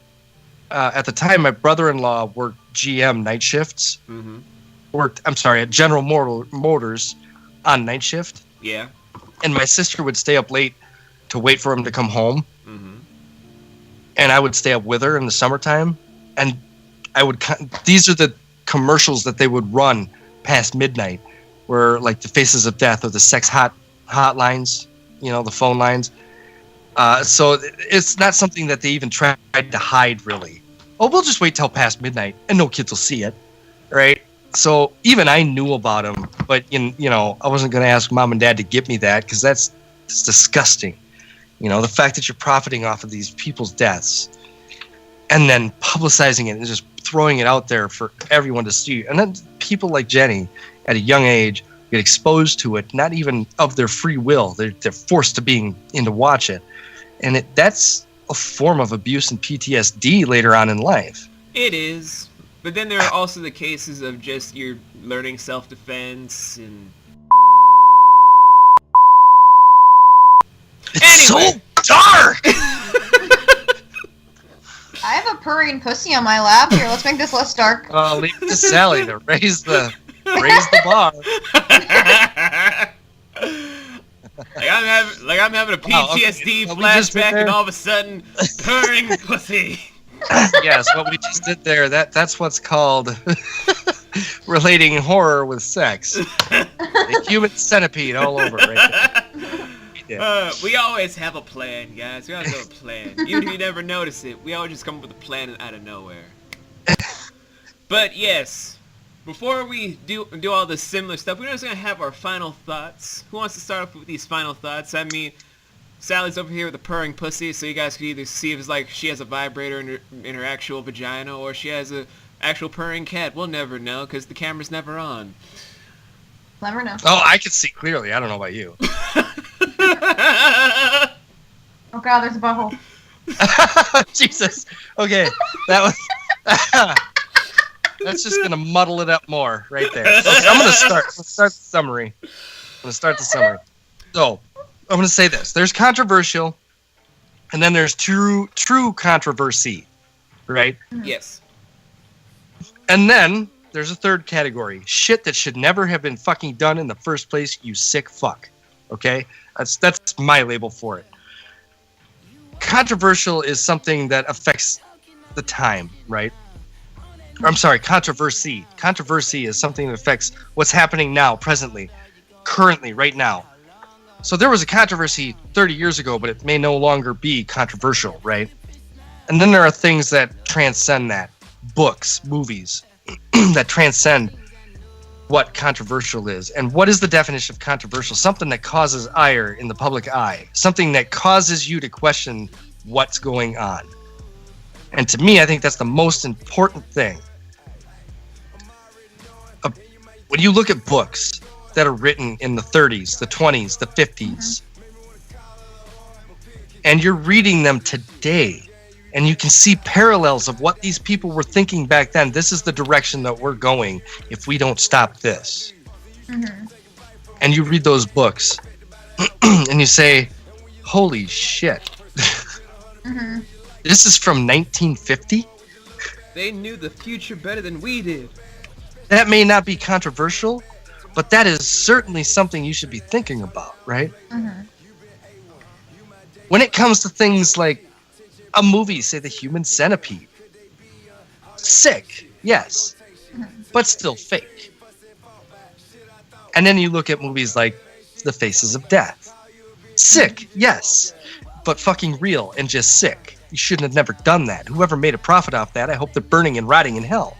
at the time my brother-in-law worked GM night shifts. Mm-hmm. At General Motors on night shift. Yeah. And my sister would stay up late to wait for him to come home. Mm-hmm. And I would stay up with her in the summertime. And these are the commercials that they would run past midnight, where like the Faces of Death or the sex hotlines, the phone lines. So it's not something that they even tried to hide, really. Oh, we'll just wait till past midnight, and no kids will see it, right? So even I knew about them, but I wasn't going to ask mom and dad to get me that because it's disgusting. The fact that you're profiting off of these people's deaths, and then publicizing it and just throwing it out there for everyone to see, and then people like Jenny at a young age get exposed to it, not even of their free will. They're forced to being in to watch it. And that's a form of abuse and PTSD later on in life. It is. But then there are also the cases of just you're learning self-defense and... It's so dark! I have a purring pussy on my lap. Here, let's make this less dark. Leave it to Sally to raise the bar. I'm having a PTSD flashback, and all of a sudden, purring pussy. Yes, what we just did there, that's what's called relating horror with sex. The human centipede all over right there. We always have a plan, guys. We always have a plan. Even if you never notice it, we always just come up with a plan out of nowhere. But yes, before we do all this similar stuff, we're just going to have our final thoughts. Who wants to start off with these final thoughts? I mean, Sally's over here with a purring pussy, so you guys can either see if it's like she has a vibrator in her actual vagina, or she has a actual purring cat. We'll never know, because the camera's never on. Never know. Oh, I can see clearly. I don't know about you. Oh god, there's a butthole. Jesus. Okay, that was... That's just going to muddle it up more right there. Okay, I'm going to start. Let's start the summary. So, I'm going to say this. There's controversial, and then there's true controversy, right? Yes. And then there's a third category. Shit that should never have been fucking done in the first place, you sick fuck. Okay? That's my label for it. Controversial is something that affects the time, right? I'm sorry, controversy. Controversy is something that affects what's happening now, presently, currently, right now. So there was a controversy 30 years ago, but it may no longer be controversial, right? And then there are things that transcend that. Books, movies, that transcend what controversial is. And what is the definition of controversial? Something that causes ire in the public eye. Something that causes you to question what's going on. And to me, I think that's the most important thing. When you look at books that are written in the 30s, the 20s, the 50s, and you're reading them today, and you can see parallels of what these people were thinking back then. This is the direction that we're going if we don't stop this. And you read those books, and you say, holy shit. This is from 1950? They knew the future better than we did. That may not be controversial, but that is certainly something you should be thinking about, right? When it comes to things like a movie, say The Human Centipede. Sick, yes, but still fake. And then you look at movies like The Faces of Death. Sick, yes, but fucking real and just sick. You shouldn't have never done that. Whoever made a profit off that, I hope they're burning and rotting in hell.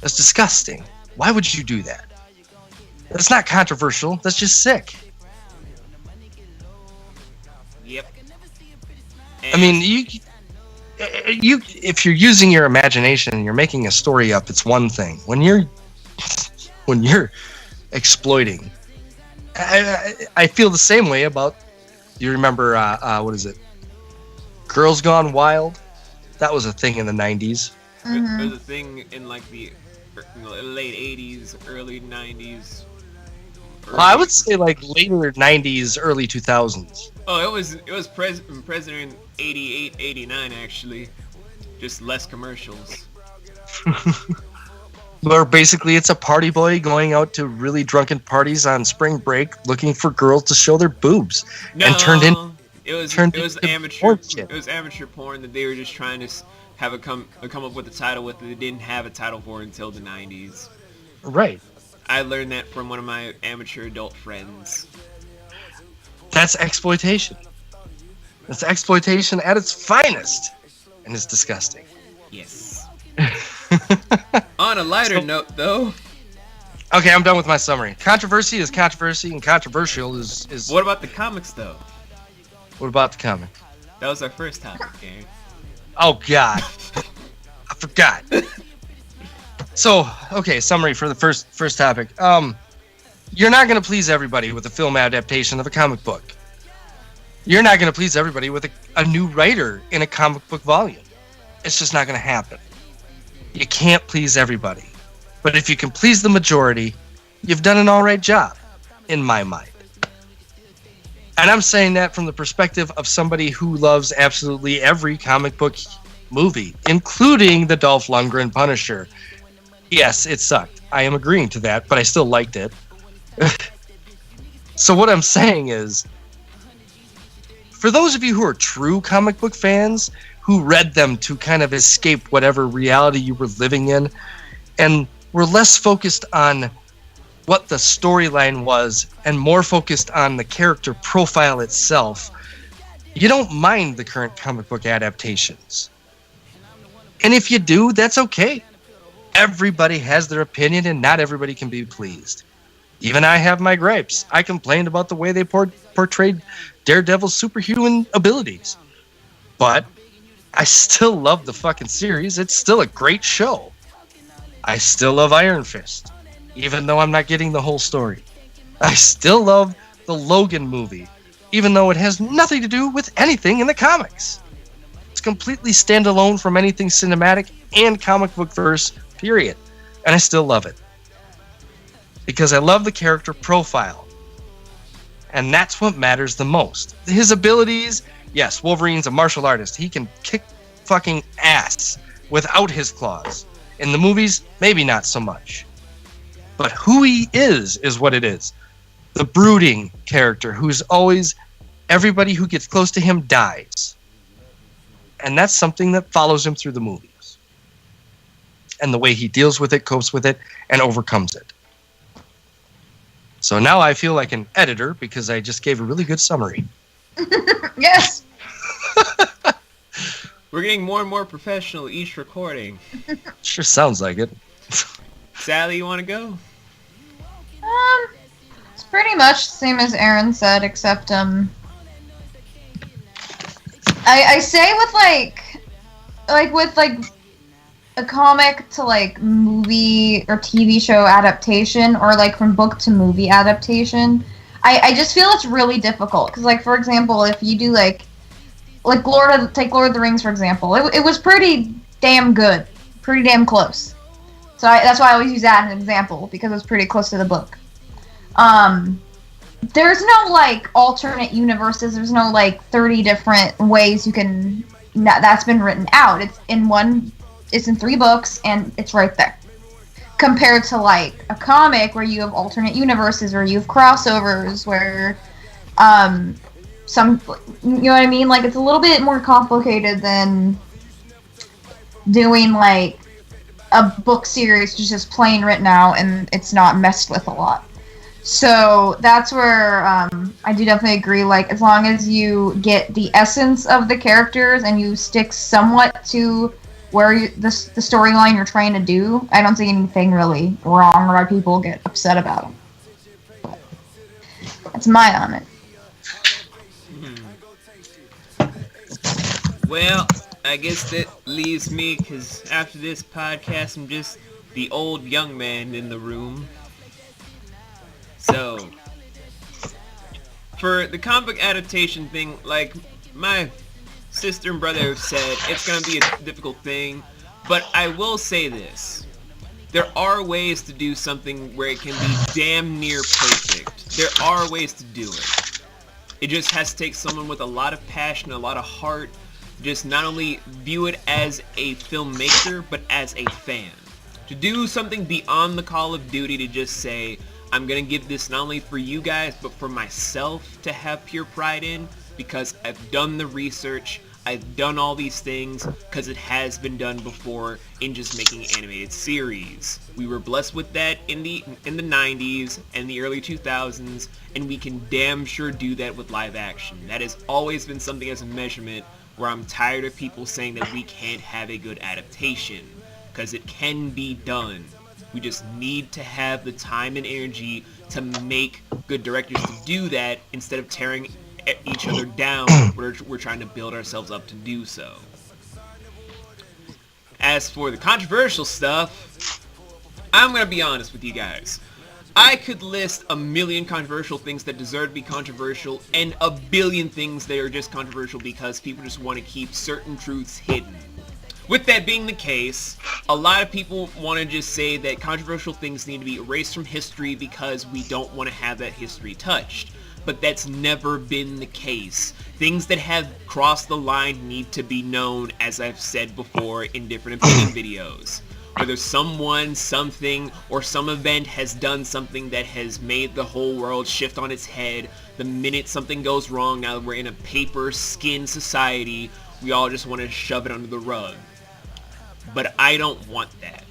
That's disgusting. Why would you do that? That's not controversial. That's just sick. Yep. I mean, you if you're using your imagination and you're making a story up, it's one thing. When you're exploiting, I feel the same way about. Do you remember what is it? Girls Gone Wild? That was a thing in the 90s. It was a thing in like the late 80s, early 90s. Well, I would say like later 90s, early 2000s. Oh, it was present in 88, 89 actually. Just less commercials. Where basically it's a party boy going out to really drunken parties on spring break looking for girls to show their boobs. No, and turned it was amateur porn that they were just trying to have come up with a title with that they didn't have a title for until the 90s. Right. I learned that from one of my amateur adult friends. That's exploitation. That's exploitation at its finest. And it's disgusting. Yes. On a lighter note, though. Okay, I'm done with my summary. Controversy is controversy, and controversial is... What about the comics, though? What about the comic? That was our first topic, Gary. Oh, God. I forgot. So, okay, summary for the first topic. You're not going to please everybody with a film adaptation of a comic book. You're not going to please everybody with a new writer in a comic book volume. It's just not going to happen. You can't please everybody. But if you can please the majority, you've done an all right job, in my mind. And I'm saying that from the perspective of somebody who loves absolutely every comic book movie, including the Dolph Lundgren Punisher. Yes, it sucked. I am agreeing to that, but I still liked it. So what I'm saying is, for those of you who are true comic book fans, who read them to kind of escape whatever reality you were living in, and were less focused on what the storyline was and more focused on the character profile itself, you don't mind the current comic book adaptations. And if you do, that's okay. Everybody has their opinion and not everybody can be pleased. Even I have my gripes. I complained about the way they portrayed Daredevil's superhuman abilities. But I still love the fucking series. It's still a great show. I still love Iron Fist, even though I'm not getting the whole story. I still love the Logan movie, even though it has nothing to do with anything in the comics. It's completely standalone from anything cinematic and comic book verse, period. And I still love it. Because I love the character profile. And that's what matters the most. His abilities, yes, Wolverine's a martial artist. He can kick fucking ass without his claws. In the movies, maybe not so much. But who he is what it is. The brooding character who's always, everybody who gets close to him dies. And that's something that follows him through the movies. And the way he deals with it, copes with it, and overcomes it. So now I feel like an editor because I just gave a really good summary. Yes. We're getting more and more professional each recording. Sure sounds like it. Sally, you want to go? It's pretty much the same as Aaron said, except I say with with a comic to like movie or TV show adaptation, or like from book to movie adaptation, I just feel it's really difficult because, like, for example, if you do like Lord of the Rings, for example, it was pretty damn good, pretty damn close. So that's why I always use that as an example, because it was pretty close to the book. There's no like alternate universes. There's no like 30 different ways you can. That's been written out. It's in 3 books and it's right there. Compared to like a comic where you have alternate universes, where you have crossovers, where some, you know what I mean? Like, it's a little bit more complicated than doing like a book series just plain written out and it's not messed with a lot. So that's where I do definitely agree. Like, as long as you get the essence of the characters and you stick somewhat to where the storyline you're trying to do, I don't see anything really wrong or why people get upset about them. But that's my on it. Well, I guess that leaves me, because after this podcast, I'm just the old young man in the room. So, for the comic book adaptation thing, like my sister and brother have said, it's going to be a difficult thing, but I will say this. There are ways to do something where it can be damn near perfect. There are ways to do it. It just has to take someone with a lot of passion, a lot of heart, just not only view it as a filmmaker, but as a fan. To do something beyond the Call of Duty, to just say, I'm going to give this not only for you guys, but for myself to have pure pride in, because I've done the research, I've done all these things, because it has been done before in just making animated series. We were blessed with that in the 90s and the early 2000s, and we can damn sure do that with live action. That has always been something as a measurement where I'm tired of people saying that we can't have a good adaptation, because it can be done. We just need to have the time and energy to make good directors to do that, instead of tearing each other down. We're trying to build ourselves up to do so. As for the controversial stuff, I'm going to be honest with you guys. I could list a million controversial things that deserve to be controversial, and a billion things that are just controversial because people just want to keep certain truths hidden. With that being the case, a lot of people want to just say that controversial things need to be erased from history because we don't want to have that history touched. But that's never been the case. Things that have crossed the line need to be known, as I've said before in different opinion videos. Whether someone, something, or some event has done something that has made the whole world shift on its head, the minute something goes wrong, now that we're in a paper skin society, we all just want to shove it under the rug. But I don't want that.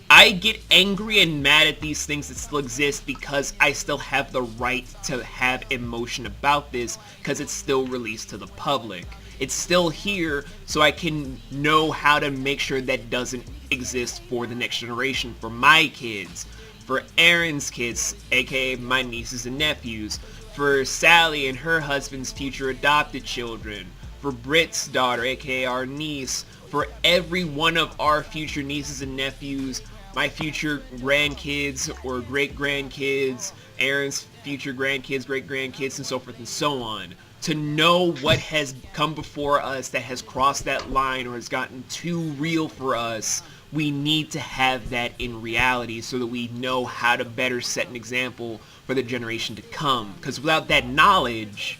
I get angry and mad at these things that still exist because I still have the right to have emotion about this, because it's still released to the public. It's still here, so I can know how to make sure that doesn't exist for the next generation, for my kids, for Aaron's kids, aka my nieces and nephews, for Sally and her husband's future adopted children, for Britt's daughter, aka our niece, for every one of our future nieces and nephews, my future grandkids or great-grandkids, Aaron's future grandkids, great-grandkids, and so forth and so on. To know what has come before us that has crossed that line or has gotten too real for us, we need to have that in reality so that we know how to better set an example for the generation to come. Because without that knowledge,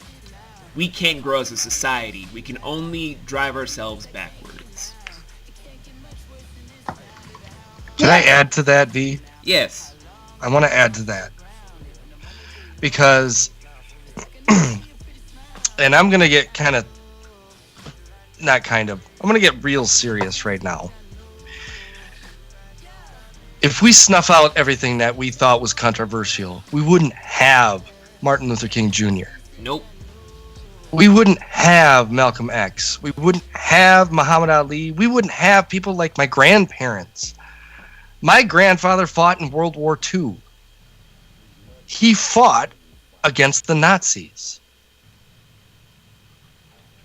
we can't grow as a society. We can only drive ourselves backwards. Can I add to that, V? Yes. I want to add to that. Because, and I'm going to get I'm going to get real serious right now. If we snuff out everything that we thought was controversial, we wouldn't have Martin Luther King Jr. Nope. we wouldn't have Malcolm X. We wouldn't have Muhammad Ali. We wouldn't have people like my grandparents. My grandfather fought in World War II. He fought against the Nazis.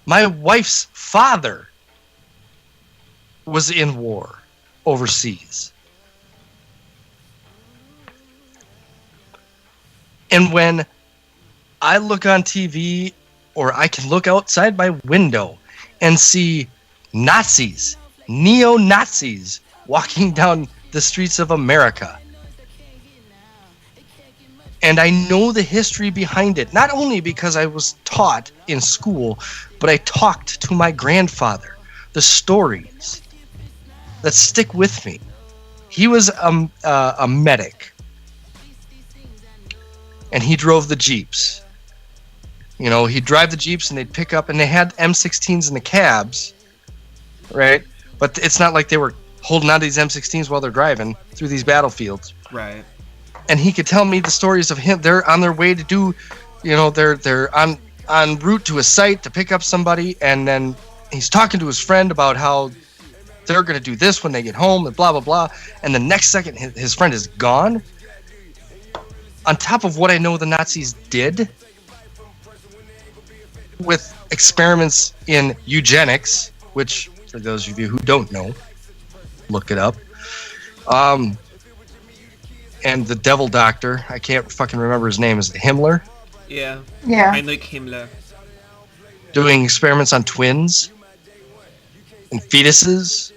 My wife's father was in war overseas. And when I look on TV, or I can look outside my window and see Nazis, neo-Nazis, walking down the streets of America, and I know the history behind it, not only because I was taught in school, but I talked to my grandfather, the stories that stick with me. He was a medic, and he drove the Jeeps. You know, he'd drive the Jeeps and they'd pick up, and they had M16s in the cabs, right? But it's not like they were holding on to these M16s while they're driving through these battlefields. Right. And he could tell me the stories of him. They're on their way to do, you know, they're en route to a site to pick up somebody, and then he's talking to his friend about how they're going to do this when they get home, and blah, blah, blah. And the next second, his friend is gone. On top of what I know the Nazis did with experiments in eugenics, which, for those of you who don't know, look it up. And the devil doctor, I can't fucking remember his name, is it Himmler? Yeah. Yeah. Heinrich Himmler. Doing experiments on twins and fetuses.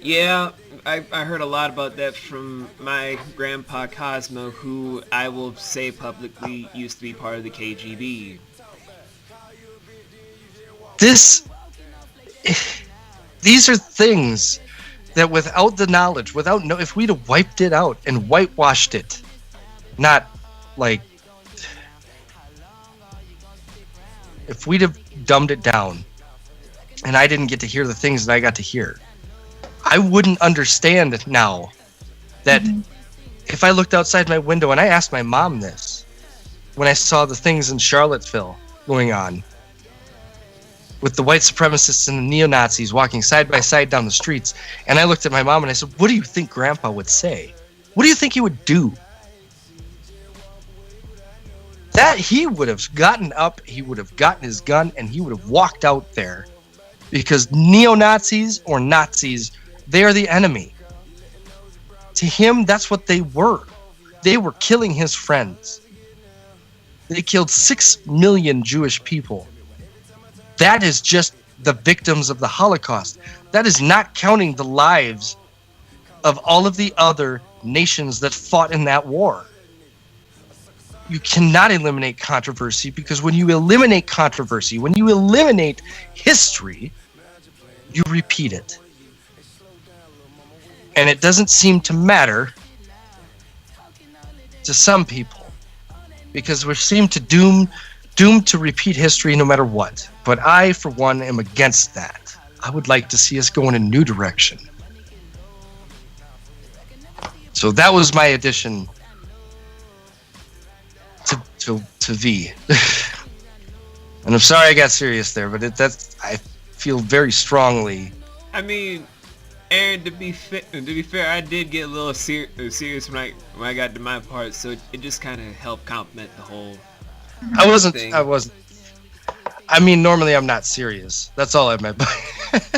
Yeah, I heard a lot about that from my grandpa Cosmo, who I will say publicly used to be part of the KGB. These are things that without the knowledge, if we'd have wiped it out and whitewashed it, not like, if we'd have dumbed it down and I didn't get to hear the things that I got to hear, I wouldn't understand now that if I looked outside my window, and I asked my mom this when I saw the things in Charlottesville going on, with the white supremacists and the neo-Nazis walking side by side down the streets. And I looked at my mom and I said, what do you think Grandpa would say? What do you think he would do? That he would have gotten up, he would have gotten his gun, and he would have walked out there. Because neo-Nazis or Nazis, they are the enemy. To him, that's what they were. They were killing his friends. They killed 6 million Jewish people. That is just the victims of the Holocaust. That is not counting the lives of all of the other nations that fought in that war. You cannot eliminate controversy, because when you eliminate controversy, when you eliminate history, you repeat it. And it doesn't seem to matter to some people, because we seem to doomed to repeat history no matter what. But I, for one, am against that. I would like to see us go in a new direction. So that was my addition to V. And I'm sorry I got serious there, but I feel very strongly. I mean, Aaron, to be fair, I did get a little serious when I got to my part, so it just kind of helped complement the whole. I wasn't. thing. I mean, normally I'm not serious. That's all I meant by.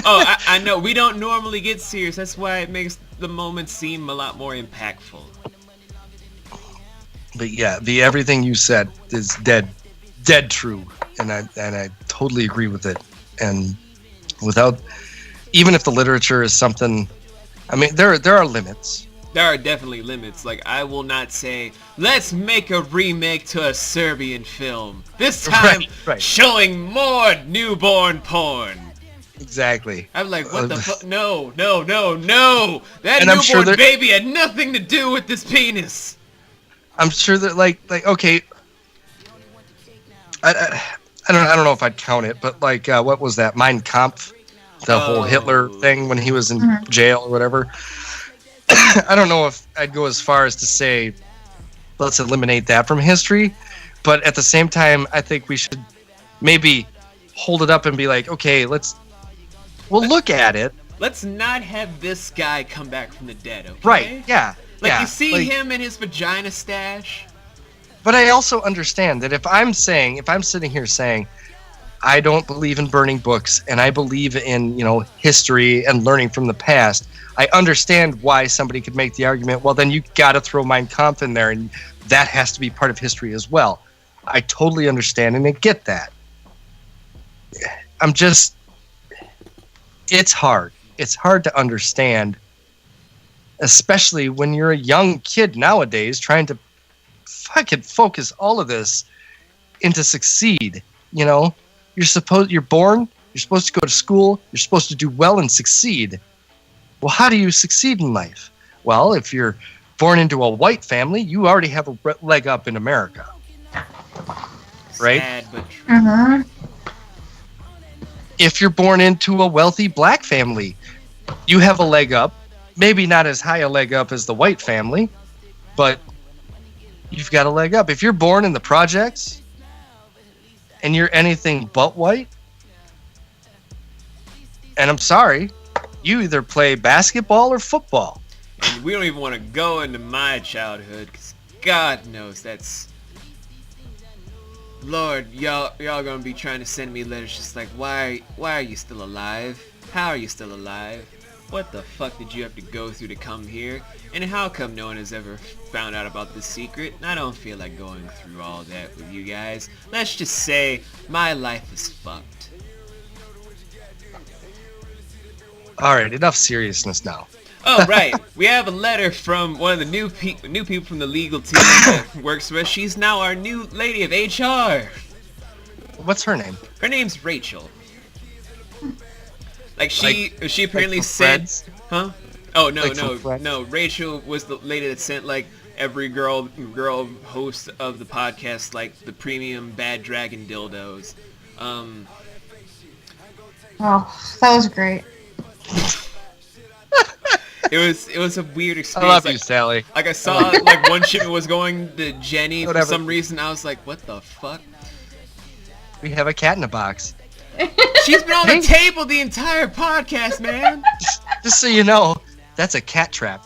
Oh, I know. We don't normally get serious. That's why it makes the moment seem a lot more impactful. But yeah, everything you said is dead true, and I totally agree with it. And without, even if the literature is something, I mean, there are limits. There are definitely limits. Like, I will not say, let's make a remake to a Serbian film. This time, right. showing more newborn porn. Exactly. I'm like, what the fuck? No. That And I'm sure newborn baby had nothing to do with this penis. I'm sure that like okay. I don't know if I'd count it, but like what was that? Mein Kampf, the whole Hitler thing when he was in jail or whatever. I don't know if I'd go as far as to say let's eliminate that from history, but at the same time, I think we should maybe hold it up and be like, okay, we'll look at it. Let's not have this guy come back from the dead, okay? Right, yeah. Like, yeah, you see him in his vagina stash? But I also understand that if I'm sitting here saying, I don't believe in burning books, and I believe in, history and learning from the past, I understand why somebody could make the argument, well, then you got to throw Mein Kampf in there, and that has to be part of history as well. I totally understand and I get that. It's hard. It's hard to understand, especially when you're a young kid nowadays trying to fucking focus all of this into succeed. You're born, you're supposed to go to school, you're supposed to do well and succeed. Well, how do you succeed in life? Well, if you're born into a white family, you already have a leg up in America. Right? Sad but true. Mm-hmm. If you're born into a wealthy black family, you have a leg up. Maybe not as high a leg up as the white family, but you've got a leg up. If you're born in the projects and you're anything but white, and I'm sorry, you either play basketball or football. And we don't even want to go into my childhood, because God knows that's... Lord, y'all gonna be trying to send me letters just like, why are you still alive? How are you still alive? What the fuck did you have to go through to come here? And how come no one has ever found out about this secret? I don't feel like going through all that with you guys. Let's just say my life is fucked. Alright, enough seriousness now. Oh, right. We have a letter from one of the new people from the legal team that works with us. She's now our new lady of HR. What's her name? Her name's Rachel. She apparently from sent... Friends? Huh? Oh, no, Like from Friends? no. Rachel was the lady that sent, every girl host of the podcast, the premium Bad Dragon dildos. Oh, that was great. It was a weird I experience. love you, Sally. I saw, one shipment was going to Jenny Whatever. for some reason. I was like, what the fuck? We have a cat in a box. She's been on the table the entire podcast, man. Just so you know, that's a cat trap.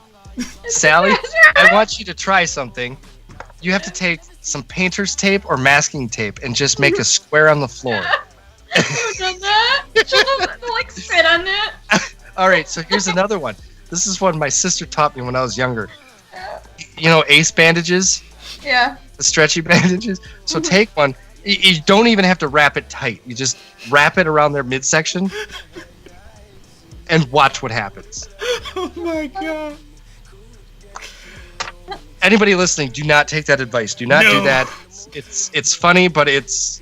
Sally, I want you to try something. You have to take some painter's tape or masking tape and just make a square on the floor. I've done that. Just spit on it. Alright, so here's another one. This is one my sister taught me when I was younger. Ace bandages? Yeah. The stretchy bandages? So take one. You don't even have to wrap it tight. You just wrap it around their midsection and watch what happens. Oh my god. Anybody listening, do not take that advice. Do not do that. It's funny, but it has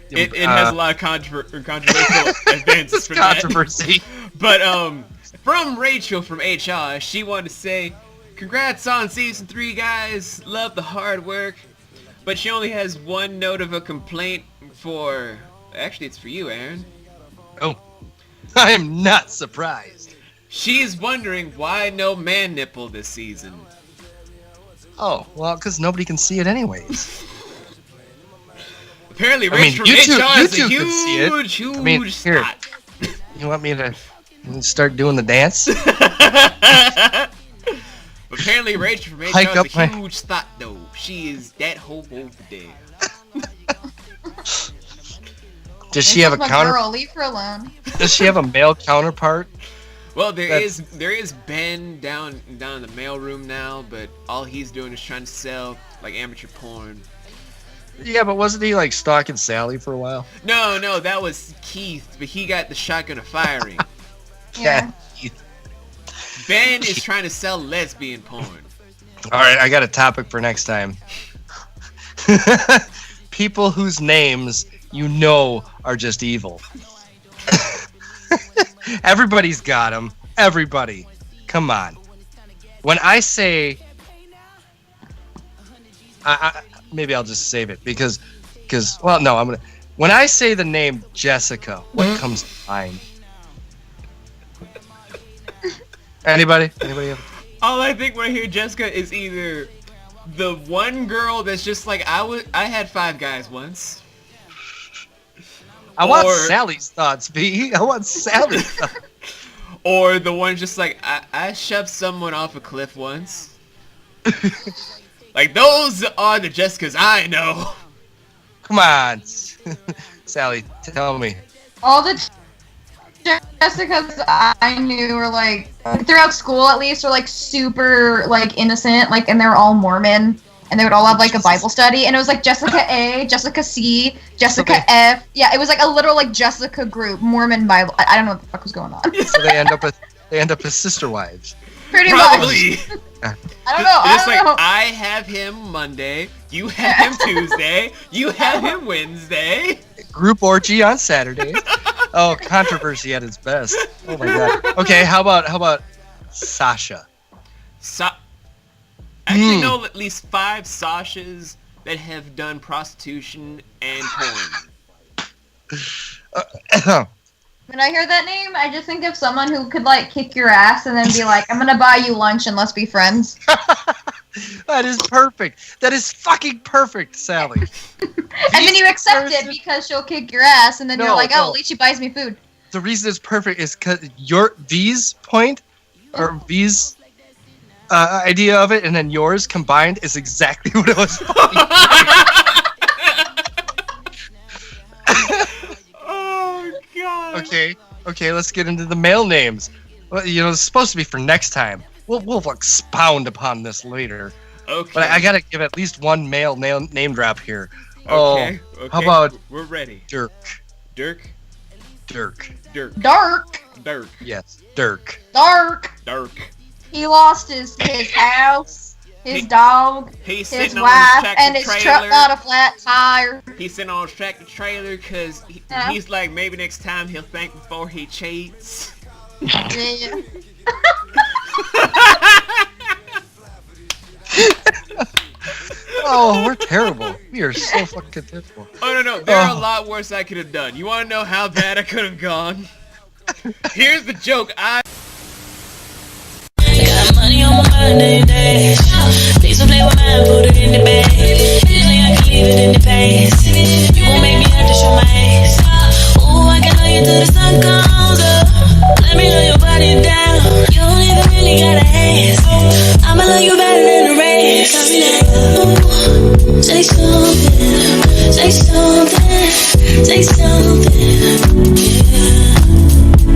a lot of controversial advances for controversy. But from Rachel from HR, she wanted to say, congrats on season 3, guys. Love the hard work. But she only has one note of a complaint for... Actually, it's for you, Aaron. Oh. I am not surprised. She's wondering why no man nipple this season. Oh, well, because nobody can see it anyways. Apparently, Rachel from HR is a huge here, spot. You want me to start doing the dance? Apparently, Rachel from HR Hike up is a huge thought, though. She is that hobo over there. Does she have a counter? Girl, leave her alone. Does she have a male counterpart? Well, there is Ben down in the mailroom now, but all he's doing is trying to sell amateur porn. Yeah, but wasn't he stalking Sally for a while? No, that was Keith, but he got the shotgun of firing. Yeah. Ben is trying to sell lesbian porn. All right, I got a topic for next time. People whose names are just evil. Everybody's got them. Everybody. Come on. When I say... maybe I'll just save it because well, no, I'm going to... When I say the name Jessica, what comes to mind? Anybody? All I think when I hear Jessica is either the one girl that's just I had 5 guys once. I want Sally's thoughts, B. I want Sally's thoughts. Or the one just like, I shoved someone off a cliff once. Like, those are the Jessicas I know. Come on. Sally, tell me. All the Jessicas I knew were like, throughout school at least, were like super like innocent, like, and they were all Mormon, and they would all have like a Bible study, and it was like Jessica A, Jessica C, Jessica F. Yeah, it was like a literal like Jessica group, Mormon Bible. I don't know what the fuck was going on. So they end up as sister wives. Pretty Probably. much. I don't know. It's like, I have him Monday, you have him Tuesday, you have him Wednesday. Group orgy on Saturday. Oh, controversy at its best. Oh my god. Okay, how about Sasha? Actually know at least 5 Sashas that have done prostitution and porn. When I hear that name, I just think of someone who could like kick your ass and then be like, "I'm gonna buy you lunch and let's be friends." That is perfect. That is fucking perfect, Sally. And then you accept it because she'll kick your ass, and then you're like, "Oh, at least she buys me food." The reason it's perfect is because V's point or V's idea of it, and then yours combined is exactly what it was. Oh god. Okay, let's get into the male names. Well, it's supposed to be for next time. We'll expound upon this later. Okay. But I gotta give at least one male name drop here. Okay. How about we're ready? Dirk. Dirk. Dirk. Dirk. Dark. Dirk. Yes, Dirk. Dark. Dirk. He lost his house, his dog, He's his sitting on wife, his tractor and his trailer. truck got a flat tire. He's sitting on his tractor trailer because he's like, maybe next time he'll think before he cheats. Yeah. Oh, we're terrible. We are so fucking terrible. Oh, no. There are a lot worse I could have done. You want to know how bad I could have gone? Here's the joke. Got money on my mind every day. Please don't play with mine, put it in the bag. Usually I can leave it in the past. You gon' make me have to show my ass. Ooh, I can love you till the sun comes up. Let me love your body down. You don't even really gotta ask. I'ma love you better than the rest. Got me like, ooh, say something, say something, say something.